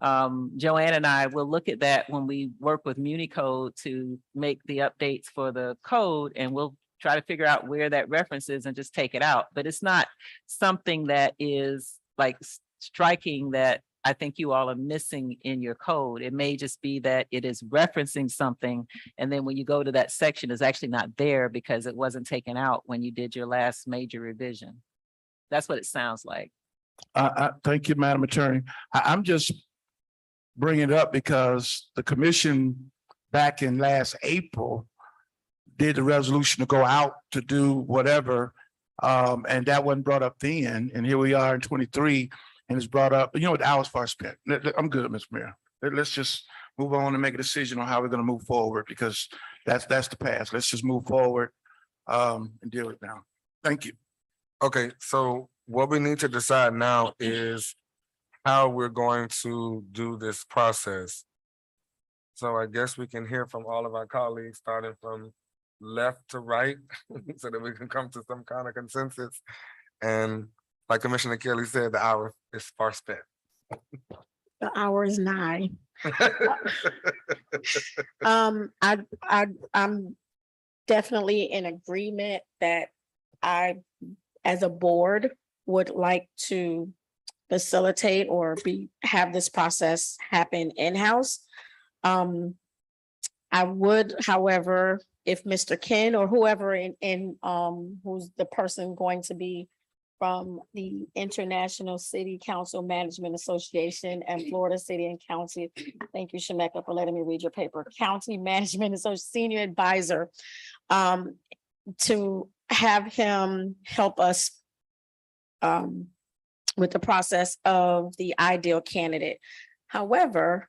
[SPEAKER 2] and I will look at that when we work with MuniCode to make the updates for the code, and we'll try to figure out where that reference is and just take it out. But it's not something that is like striking that I think you all are missing in your code. It may just be that it is referencing something. And then when you go to that section, it's actually not there because it wasn't taken out when you did your last major revision. That's what it sounds like.
[SPEAKER 4] Thank you, Madam Attorney. I'm just bringing it up because the commission back in last April did the resolution to go out to do whatever. And that wasn't brought up then. And here we are in 23. And it's brought up, the hours far spent. I'm good, Mr. Mayor. Let's just move on and make a decision on how we're going to move forward, because that's the past. Let's just move forward and deal with it now. Thank you.
[SPEAKER 1] Okay, so what we need to decide now is how we're going to do this process. So I guess we can hear from all of our colleagues, starting from left to right, so that we can come to some kind of consensus. And like Commissioner Kelly said, the hour is far spent.
[SPEAKER 9] The hour is 9. I'm definitely in agreement that I, as a board, would like to facilitate or have this process happen in-house. I would, however, if Mr. Ken or whoever who's the person going to be from the International City Council Management Association and Florida City and County. Thank you, Shemeka, for letting me read your paper. County Management Association Senior Advisor, to have him help us with the process of the ideal candidate. However,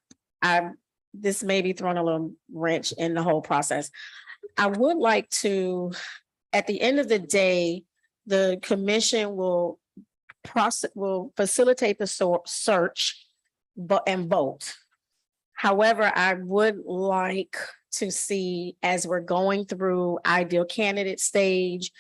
[SPEAKER 9] this may be throwing a little wrench in the whole process. I would like to, at the end of the day, the commission will facilitate the search, and vote. However, I would like to see, as we're going through ideal candidate stage,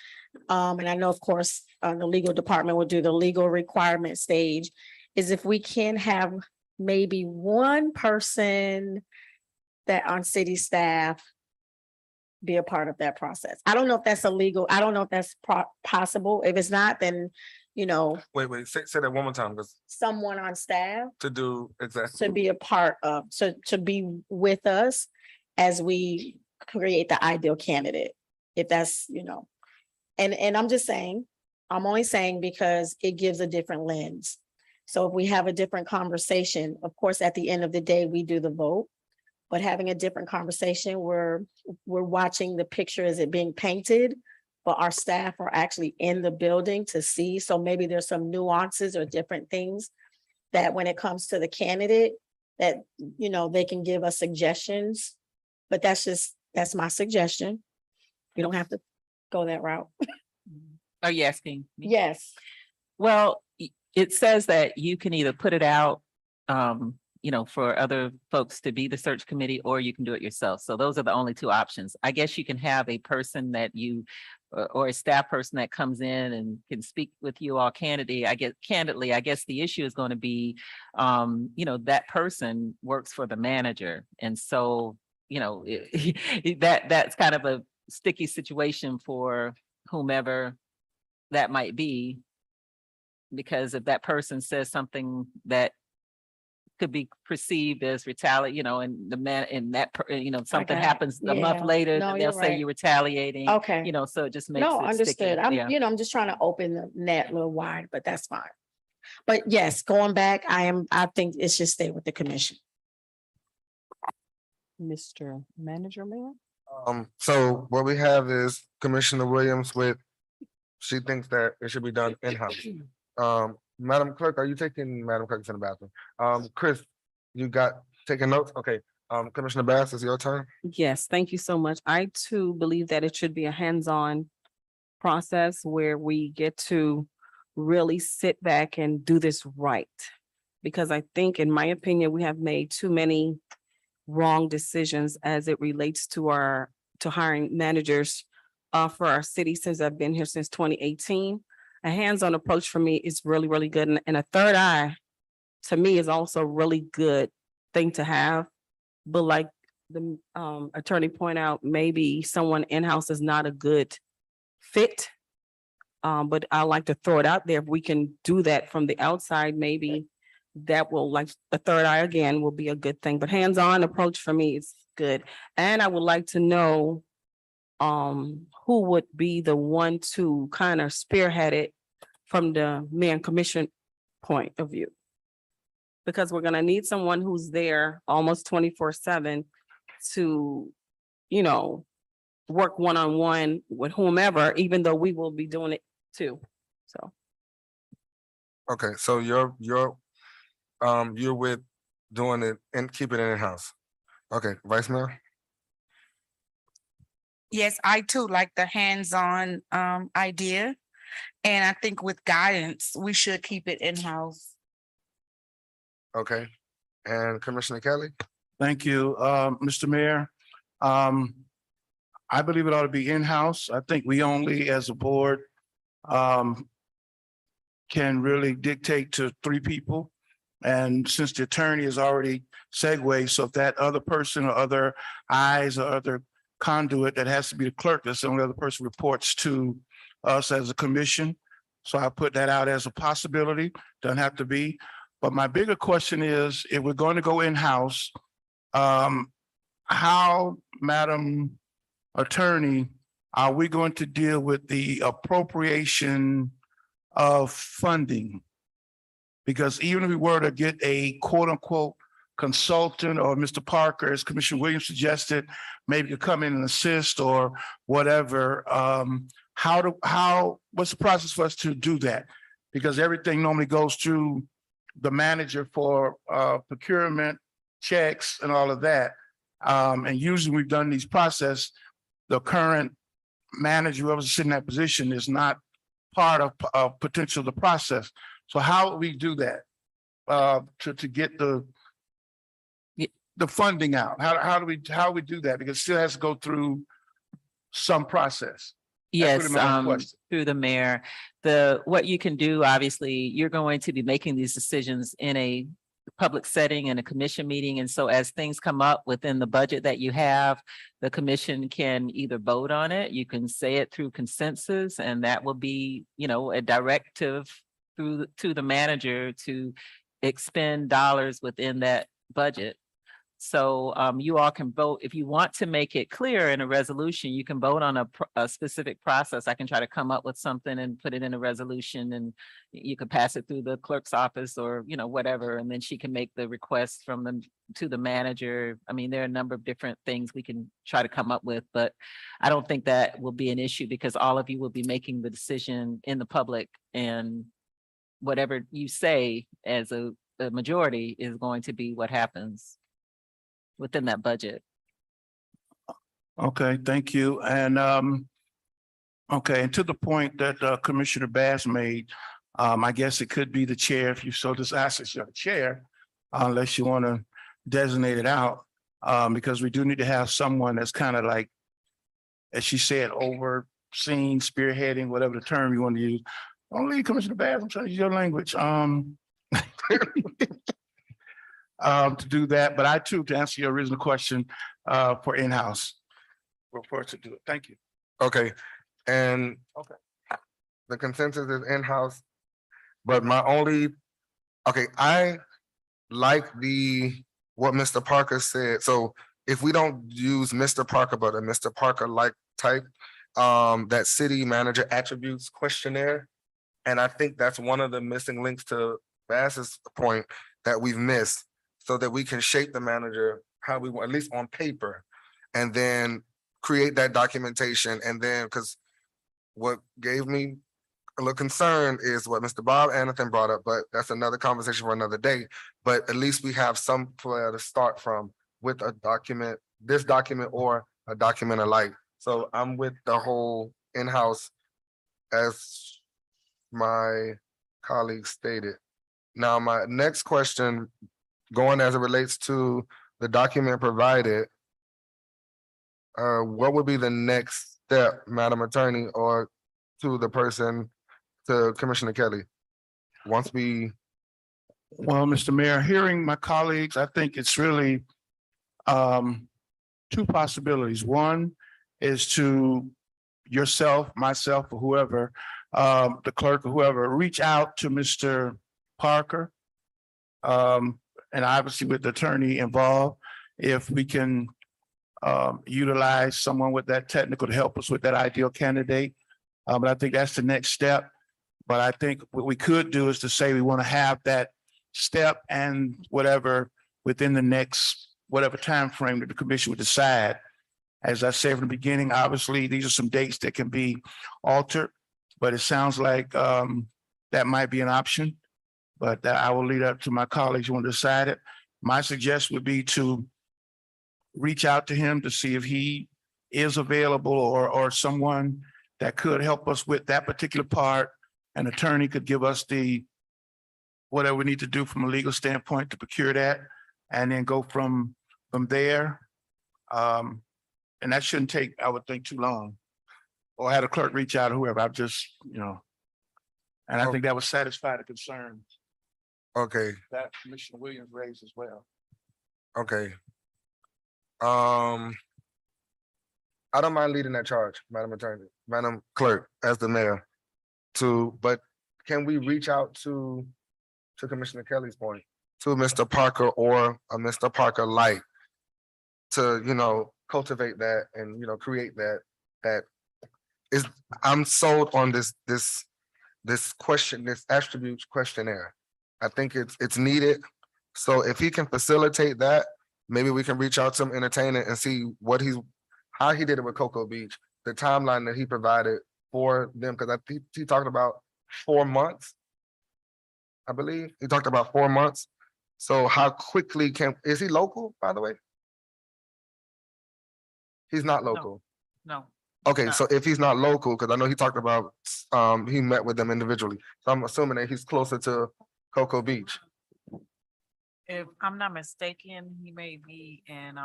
[SPEAKER 9] and I know, of course, the legal department will do the legal requirement stage, is if we can have maybe one person that on city staff be a part of that process. I don't know if that's illegal. I don't know if that's possible. If it's not, then,
[SPEAKER 1] Wait, say that one more time, because
[SPEAKER 9] someone on staff
[SPEAKER 1] to do exactly.
[SPEAKER 9] to be a part of, to be with us as we create the ideal candidate. If that's, and I'm just saying, I'm only saying because it gives a different lens. So if we have a different conversation, of course, at the end of the day, we do the vote, but having a different conversation where we're watching the picture as it being painted, but our staff are actually in the building to see. So maybe there's some nuances or different things that when it comes to the candidate, that, they can give us suggestions. But that's my suggestion. You don't have to go that route.
[SPEAKER 2] Are you asking me?
[SPEAKER 9] Yes.
[SPEAKER 2] Well, it says that you can either put it out, for other folks to be the search committee, or you can do it yourself. So those are the only two options. I guess you can have a person that or a staff person that comes in and can speak with you all candidly. I guess the issue is going to be, that person works for the manager. And so, that's kind of a sticky situation for whomever that might be. Because if that person says something that could be perceived as retaliate, and the man in that, something
[SPEAKER 9] it.
[SPEAKER 2] happens a month
[SPEAKER 9] Yeah.
[SPEAKER 2] later,
[SPEAKER 9] No,
[SPEAKER 2] then
[SPEAKER 9] you're
[SPEAKER 2] they'll say
[SPEAKER 9] right.
[SPEAKER 2] you're retaliating.
[SPEAKER 9] Okay.
[SPEAKER 2] So it just makes
[SPEAKER 9] No,
[SPEAKER 2] it
[SPEAKER 9] understood.
[SPEAKER 2] sticky. Yeah.
[SPEAKER 9] I'm just trying to open the net a little wide, but that's fine. But yes, going back, I think it should stay with the commission.
[SPEAKER 6] Mr. Manager, Mayor?
[SPEAKER 1] So what we have is Commissioner Williams she thinks that it should be done in-house. Madam Clerk, are you taking, Madam Clerk's in the bathroom? Chris, you taking notes? Okay, Commissioner Bass, it's your turn.
[SPEAKER 6] Yes, thank you so much. I too believe that it should be a hands-on process where we get to really sit back and do this right. Because I think, in my opinion, we have made too many wrong decisions as it relates to hiring managers for our city since I've been here since 2018. A hands-on approach for me is really, really good. And a third eye, to me, is also a really good thing to have. But like the attorney point out, maybe someone in-house is not a good fit. But I like to throw it out there. If we can do that from the outside, maybe that will, like the third eye again, will be a good thing. But hands-on approach for me is good. And I would like to know who would be the one to kind of spearhead it from the mayor and commission point of view. Because we're gonna need someone who's there almost 24/7 to, work one-on-one with whomever, even though we will be doing it too. So.
[SPEAKER 1] Okay, so you're with doing it and keeping it in-house. Okay, Vice Mayor?
[SPEAKER 7] Yes, I too like the hands-on idea. And I think with guidance, we should keep it in-house.
[SPEAKER 1] Okay, and Commissioner Kelly?
[SPEAKER 4] Thank you, Mr. Mayor. I believe it ought to be in-house. I think we only, as a board, can really dictate to 3 people. And since the attorney has already segued, so if that other person or other eyes or other conduit, that has to be the clerk, that's the only other person reports to us as a commission. So I put that out as a possibility, doesn't have to be. But my bigger question is, if we're going to go in-house, how, Madam Attorney, are we going to deal with the appropriation of funding. Because even if we were to get a quote unquote consultant, or Mr. Parker, as Commissioner Williams suggested, maybe could come in and assist or whatever, what's the process for us to do that? Because everything normally goes through the manager for procurement, checks and all of that. And usually we've done these process, the current manager, whoever's sitting in that position, is not part of potential the process. So how would we do that to get the funding out? How do we do that? Because it still has to go through some process.
[SPEAKER 2] Yes,
[SPEAKER 4] really my question.
[SPEAKER 2] through the mayor. What you can do, obviously, you're going to be making these decisions in a public setting and a commission meeting. And so as things come up within the budget that you have, the commission can either vote on it, you can say it through consensus, and that will be, a directive to the manager to expend dollars within that budget. So you all can vote. If you want to make it clear in a resolution, you can vote on a specific process. I can try to come up with something and put it in a resolution, and you could pass it through the clerk's office or, whatever. And then she can make the request from them to the manager. I mean, there are a number of different things we can try to come up with, but I don't think that will be an issue because all of you will be making the decision in the public, and whatever you say as a majority is going to be what happens within that budget.
[SPEAKER 4] Okay, thank you. And okay, and to the point that Commissioner Bass made, I guess it could be the chair if you so desire, since you're the chair, unless you want to designate it out, because we do need to have someone that's kind of like, as she said, overseeing, spearheading, whatever the term you want to use. Only Commissioner Bass, I'm trying to use your language. To do that, but I too, to answer your original question, for in-house. We're forced to do it. Thank you.
[SPEAKER 1] Okay, and
[SPEAKER 4] Okay.
[SPEAKER 1] the consensus is in-house, but I like what Mr. Parker said. So if we don't use Mr. Parker, but a Mr. Parker-like type, that city manager attributes questionnaire, and I think that's one of the missing links to Bass's point that we've missed, so that we can shape the manager how we want, at least on paper, and then create that documentation. And then, because what gave me a little concern is what Mr. Bob Anderson brought up, but that's another conversation for another day. But at least we have some player to start from with a document, this document or a document alike. So I'm with the whole in-house, as my colleague stated. Now, my next question, going as it relates to the document provided, what would be the next step, Madam Attorney, or to the person, to Commissioner Kelly? Once we,
[SPEAKER 4] Well, Mr. Mayor, hearing my colleagues, I think it's really two possibilities. One is to yourself, myself, or whoever, the clerk or whoever, reach out to Mr. Parker. And obviously with the attorney involved, if we can utilize someone with that technical to help us with that ideal candidate. But I think that's the next step. But I think what we could do is to say we want to have that step and whatever within the next, whatever time frame that the commission would decide. As I said from the beginning, obviously, these are some dates that can be altered, but it sounds like that might be an option. But that I will leave up to my colleagues who want to decide it. My suggestion would be to reach out to him to see if he is available or someone that could help us with that particular part. An attorney could give us the whatever we need to do from a legal standpoint to procure that, and then go from there. And that shouldn't take, I would think, too long. Or have a clerk reach out or whoever. I've just, and I think that would satisfy the concern
[SPEAKER 1] okay,
[SPEAKER 4] that Commissioner Williams raised as well.
[SPEAKER 1] okay. I don't mind leading that charge, Madam Attorney, Madam Clerk, as the mayor, but can we reach out to Commissioner Kelly's point, to Mr. Parker or a Mr. Parker light to, cultivate that and, create that is, I'm sold on this this attributes questionnaire. I think it's needed. So if he can facilitate that, maybe we can reach out to him, entertain it, and see how he did it with Cocoa Beach, the timeline that he provided for them, because I think he talked about 4 months. I believe he talked about 4 months. So how quickly is he local, by the way? He's not local.
[SPEAKER 2] No.
[SPEAKER 1] Okay,
[SPEAKER 2] not.
[SPEAKER 1] so if he's not local, because I know he talked about, he met with them individually. So I'm assuming that he's closer to Cocoa Beach.
[SPEAKER 2] If I'm not mistaken, he may be in,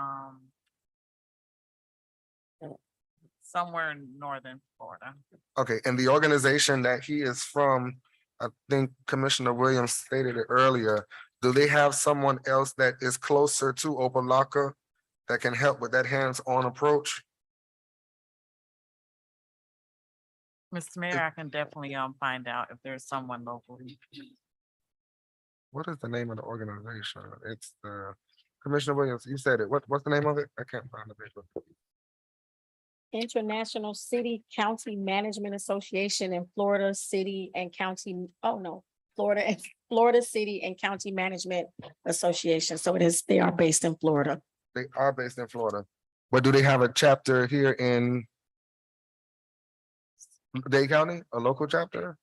[SPEAKER 2] somewhere in northern Florida.
[SPEAKER 1] Okay, and the organization that he is from, I think Commissioner Williams stated it earlier. Do they have someone else that is closer to Opa-locka that can help with that hands-on approach?
[SPEAKER 2] Mr. Mayor, I can definitely, find out if there's someone locally.
[SPEAKER 1] What is the name of the organization? It's the Commissioner Williams, you said it. What's the name of it? I can't find the paper.
[SPEAKER 9] International City County Management Association in Florida City and County, Florida City and County Management Association. So they are based in Florida.
[SPEAKER 1] They are based in Florida. But do they have a chapter here in Dade County, a local chapter?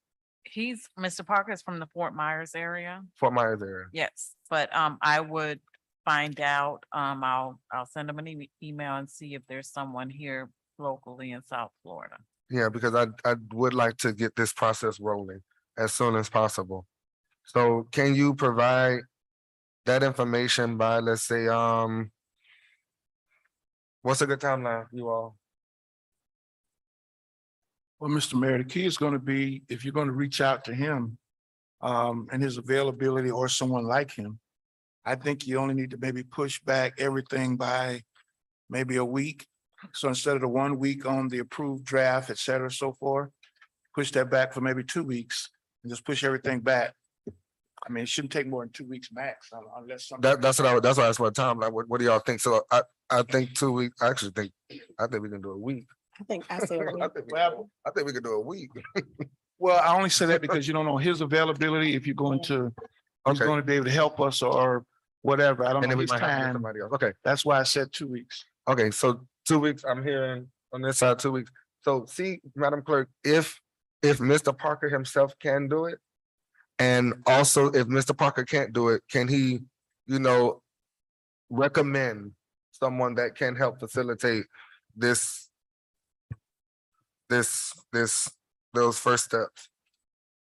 [SPEAKER 2] Mr. Parker is from the Fort Myers area.
[SPEAKER 1] Fort Myers area.
[SPEAKER 2] Yes, but I would find out. I'll send them an email and see if there's someone here locally in South Florida.
[SPEAKER 1] Yeah, because I would like to get this process rolling as soon as possible. So can you provide that information by, let's say, what's a good timeline, you all?
[SPEAKER 4] Well, Mr. Mayor, the key is going to be, if you're going to reach out to him and his availability or someone like him, I think you only need to maybe push back everything by maybe a week. So instead of the 1 week on the approved draft, et cetera, so forth, push that back for maybe 2 weeks and just push everything back. I mean, it shouldn't take more than 2 weeks max unless something.
[SPEAKER 1] That's what I asked for a timeline. What do y'all think? So I think 2 weeks, I think we can do a week.
[SPEAKER 9] I think I said,
[SPEAKER 1] I think we can do a week.
[SPEAKER 4] Well, I only say that because you don't know his availability, if you're going to, he's
[SPEAKER 1] Okay.
[SPEAKER 4] going to be able to help us or whatever. I don't
[SPEAKER 1] And
[SPEAKER 4] know
[SPEAKER 1] then we
[SPEAKER 4] his
[SPEAKER 1] might have to get
[SPEAKER 4] time.
[SPEAKER 1] somebody else. Okay.
[SPEAKER 4] That's why I said 2 weeks.
[SPEAKER 1] Okay, so 2 weeks, I'm hearing on this side, 2 weeks. So see, Madam Clerk, if Mr. Parker himself can do it, and also if Mr. Parker can't do it, can he, recommend someone that can help facilitate those first steps?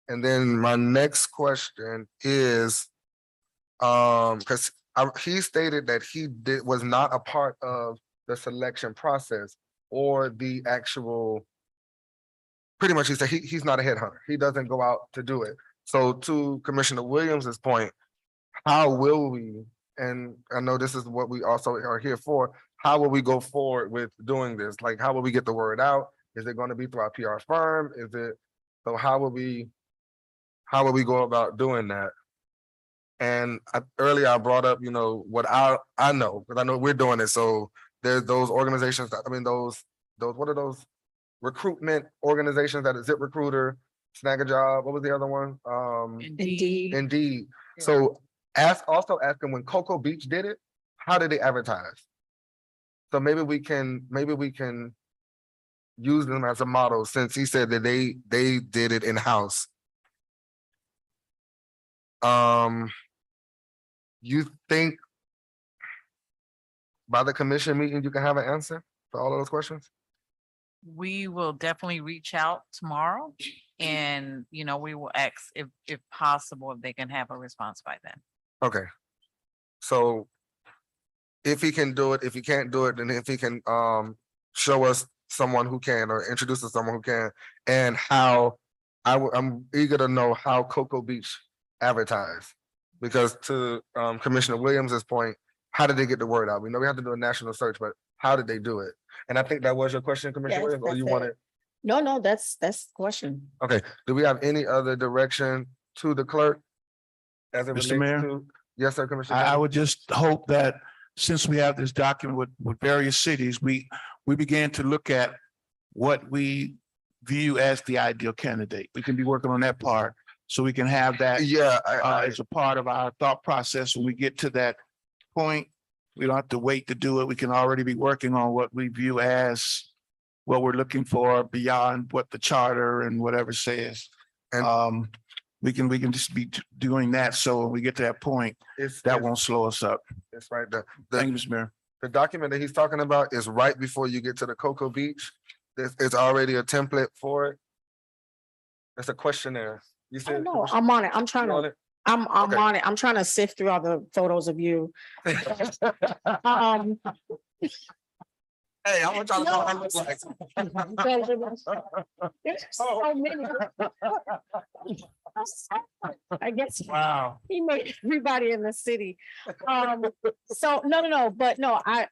[SPEAKER 1] And then my next question is, because he stated that he was not a part of the selection process or the actual, pretty much he said he's not a headhunter. He doesn't go out to do it. So to Commissioner Williams's point, how will we, and I know this is what we also are here for, how will we go forward with doing this? Like, how will we get the word out? Is it going to be through our PR firm? So how will we go about doing that? And earlier I brought up, what I know, because I know we're doing it. So there's those organizations, what are those recruitment organizations that is ZipRecruiter, Snag a Job, what was the other one?
[SPEAKER 9] Indeed.
[SPEAKER 1] Indeed. So also ask them when Cocoa Beach did it, how did they advertise? So maybe we can use them as a model, since he said that they did it in-house. You think by the commission meeting, you can have an answer for all of those questions?
[SPEAKER 2] We will definitely reach out tomorrow and, we will ask if possible, if they can have a response by then.
[SPEAKER 1] Okay. So if he can do it, if he can't do it, then if he can show us someone who can, or introduce us to someone who can, and how I'm eager to know how Cocoa Beach advertised. Because to Commissioner Williams's point, how did they get the word out? We know we have to do a national search, but how did they do it? And I think that was your question, Commissioner
[SPEAKER 9] Yes,
[SPEAKER 1] Williams, or you
[SPEAKER 9] that's it.
[SPEAKER 1] wanted?
[SPEAKER 9] No, that's the question.
[SPEAKER 1] Okay, do we have any other direction to the clerk? As it
[SPEAKER 4] Mr.
[SPEAKER 1] relates
[SPEAKER 4] Mayor?
[SPEAKER 1] to, yes, sir, Commissioner.
[SPEAKER 4] I
[SPEAKER 1] Taylor?
[SPEAKER 4] would just hope that since we have this document with various cities, we began to look at what we view as the ideal candidate. We can be working on that part, so we can have that
[SPEAKER 1] Yeah,
[SPEAKER 4] as a part of our thought process. When we get to that point, we don't have to wait to do it. We can already be working on what we view as what we're looking for beyond what the charter and whatever says.
[SPEAKER 1] And-
[SPEAKER 4] We can just be doing that. So when we get to that point, that won't slow us up.
[SPEAKER 1] It's right there.
[SPEAKER 4] Thank you, Mr. Mayor.
[SPEAKER 1] The document that he's talking about is right before you get to the Cocoa Beach. It's already a template for it. It's a questionnaire. You
[SPEAKER 9] I
[SPEAKER 1] said.
[SPEAKER 9] don't know, I'm on it. I'm trying
[SPEAKER 1] You on
[SPEAKER 9] to,
[SPEAKER 1] it?
[SPEAKER 9] I'm
[SPEAKER 1] Okay.
[SPEAKER 9] on it. I'm trying to sift through all the photos of you.
[SPEAKER 1] Hey, I want y'all to know what I look like.
[SPEAKER 9] There's so many. I guess
[SPEAKER 1] Wow.
[SPEAKER 9] he made everybody in the city. So, but no, I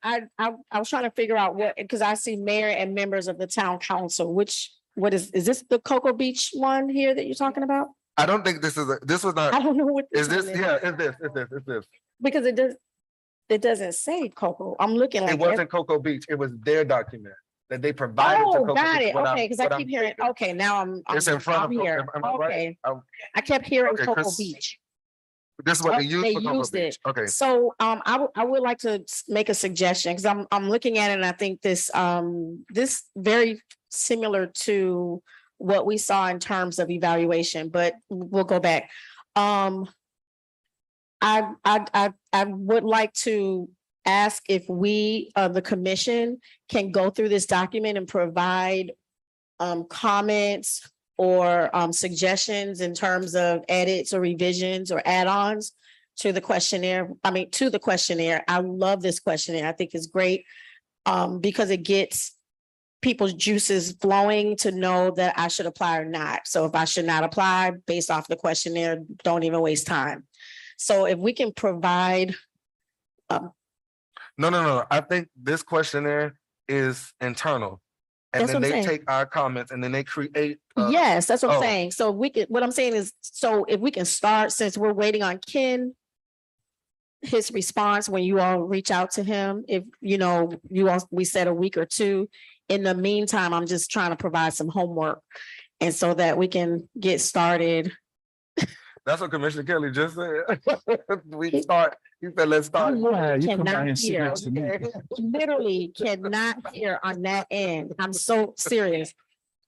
[SPEAKER 9] was trying to figure out what, because I see mayor and members of the town council, what is this the Cocoa Beach one here that you're talking about?
[SPEAKER 1] I don't think this was
[SPEAKER 9] I
[SPEAKER 1] not,
[SPEAKER 9] don't know what.
[SPEAKER 1] is this,
[SPEAKER 9] one is.
[SPEAKER 1] yeah, it's this.
[SPEAKER 9] Because it doesn't say Cocoa. I'm looking like.
[SPEAKER 1] It wasn't Cocoa Beach. It was their document that they provided. to
[SPEAKER 9] Oh,
[SPEAKER 1] Cocoa
[SPEAKER 9] got
[SPEAKER 1] Beach.
[SPEAKER 9] it.
[SPEAKER 1] What I'm-
[SPEAKER 9] Okay, because I
[SPEAKER 1] what I'm
[SPEAKER 9] keep hearing,
[SPEAKER 1] thinking.
[SPEAKER 9] okay, now I'm.
[SPEAKER 1] It's in front
[SPEAKER 9] I'm
[SPEAKER 1] of.
[SPEAKER 9] here.
[SPEAKER 1] Am I right?
[SPEAKER 9] Okay,
[SPEAKER 1] Oh,
[SPEAKER 9] I kept hearing
[SPEAKER 1] Okay,
[SPEAKER 9] Cocoa
[SPEAKER 1] Chris.
[SPEAKER 9] Beach.
[SPEAKER 1] This is what they
[SPEAKER 9] Oh,
[SPEAKER 1] used
[SPEAKER 9] they
[SPEAKER 1] for Cocoa
[SPEAKER 9] used it.
[SPEAKER 1] Beach. Okay.
[SPEAKER 9] So I would like to make a suggestion because I'm looking at it and I think this this very similar to what we saw in terms of evaluation, but we'll go back. I would like to ask if we, the commission, can go through this document and provide comments or suggestions in terms of edits or revisions or add-ons to the questionnaire. I love this questionnaire. I think it's great because it gets people's juices flowing to know that I should apply or not. So if I should not apply based off the questionnaire, don't even waste time. So if we can provide,
[SPEAKER 1] No. I think this questionnaire is internal. And
[SPEAKER 9] That's
[SPEAKER 1] then
[SPEAKER 9] what I'm
[SPEAKER 1] they
[SPEAKER 9] saying.
[SPEAKER 1] take our comments and then they create.
[SPEAKER 9] yes, that's what I'm
[SPEAKER 1] oh.
[SPEAKER 9] saying. So what I'm saying is, so if we can start, since we're waiting on Ken, his response when you all reach out to him, if we said a week or two. In the meantime, I'm just trying to provide some homework. And so that we can get started.
[SPEAKER 1] That's what Commissioner Kelly just said. We start, he said, let's
[SPEAKER 9] I
[SPEAKER 1] start.
[SPEAKER 9] literally cannot hear, literally cannot hear on that end. I'm so serious.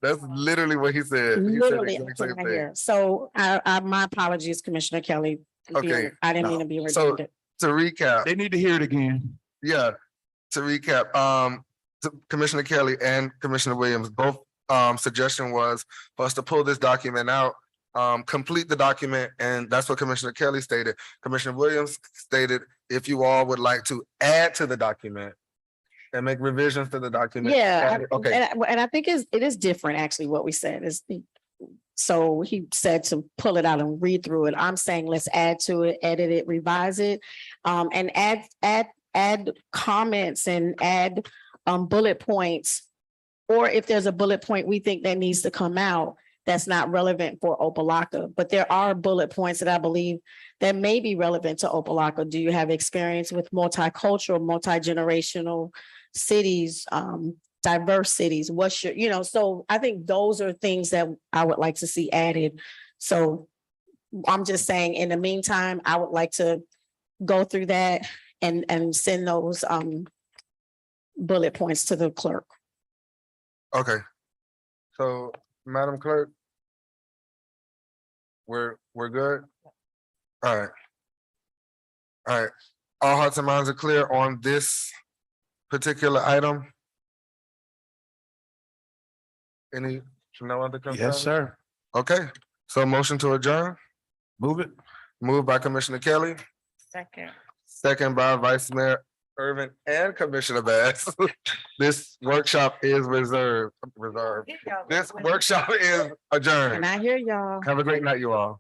[SPEAKER 1] That's literally what he said. He said the
[SPEAKER 9] Literally, I
[SPEAKER 1] exact same
[SPEAKER 9] cannot
[SPEAKER 1] thing.
[SPEAKER 9] hear. So my apologies, Commissioner Kelly.
[SPEAKER 1] Okay,
[SPEAKER 9] I didn't mean to be
[SPEAKER 1] so-
[SPEAKER 9] redundant.
[SPEAKER 1] To recap,
[SPEAKER 4] They need to hear it again.
[SPEAKER 1] yeah, to recap, Commissioner Kelly and Commissioner Williams, both suggestion was for us to pull this document out, complete the document, and that's what Commissioner Kelly stated. Commissioner Williams stated if you all would like to add to the document and make revisions to the document.
[SPEAKER 9] Yeah,
[SPEAKER 1] add it. Okay,
[SPEAKER 9] and I think it is different, actually, what we said is. So he said to pull it out and read through it. I'm saying let's add to it, edit it, revise it, and add comments and add bullet points. Or if there's a bullet point we think that needs to come out, that's not relevant for Opa-locka. But there are bullet points that I believe that may be relevant to Opa-locka. Do you have experience with multicultural, multi-generational cities, diverse cities? What's your, so I think those are things that I would like to see added. So I'm just saying, in the meantime, I would like to go through that and send those bullet points to the clerk.
[SPEAKER 1] okay. So, Madam Clerk, we're good? All right. All right, all hearts and minds are clear on this particular item? No other concerns?
[SPEAKER 4] Yes, sir.
[SPEAKER 1] Okay, so motion to adjourn,
[SPEAKER 4] Move it.
[SPEAKER 1] moved by Commissioner Kelly,
[SPEAKER 7] Second.
[SPEAKER 1] second by Vice Mayor Irvin and Commissioner Bass. This workshop is reserved. This workshop is adjourned.
[SPEAKER 9] And I hear y'all.
[SPEAKER 1] Have a great night, you all.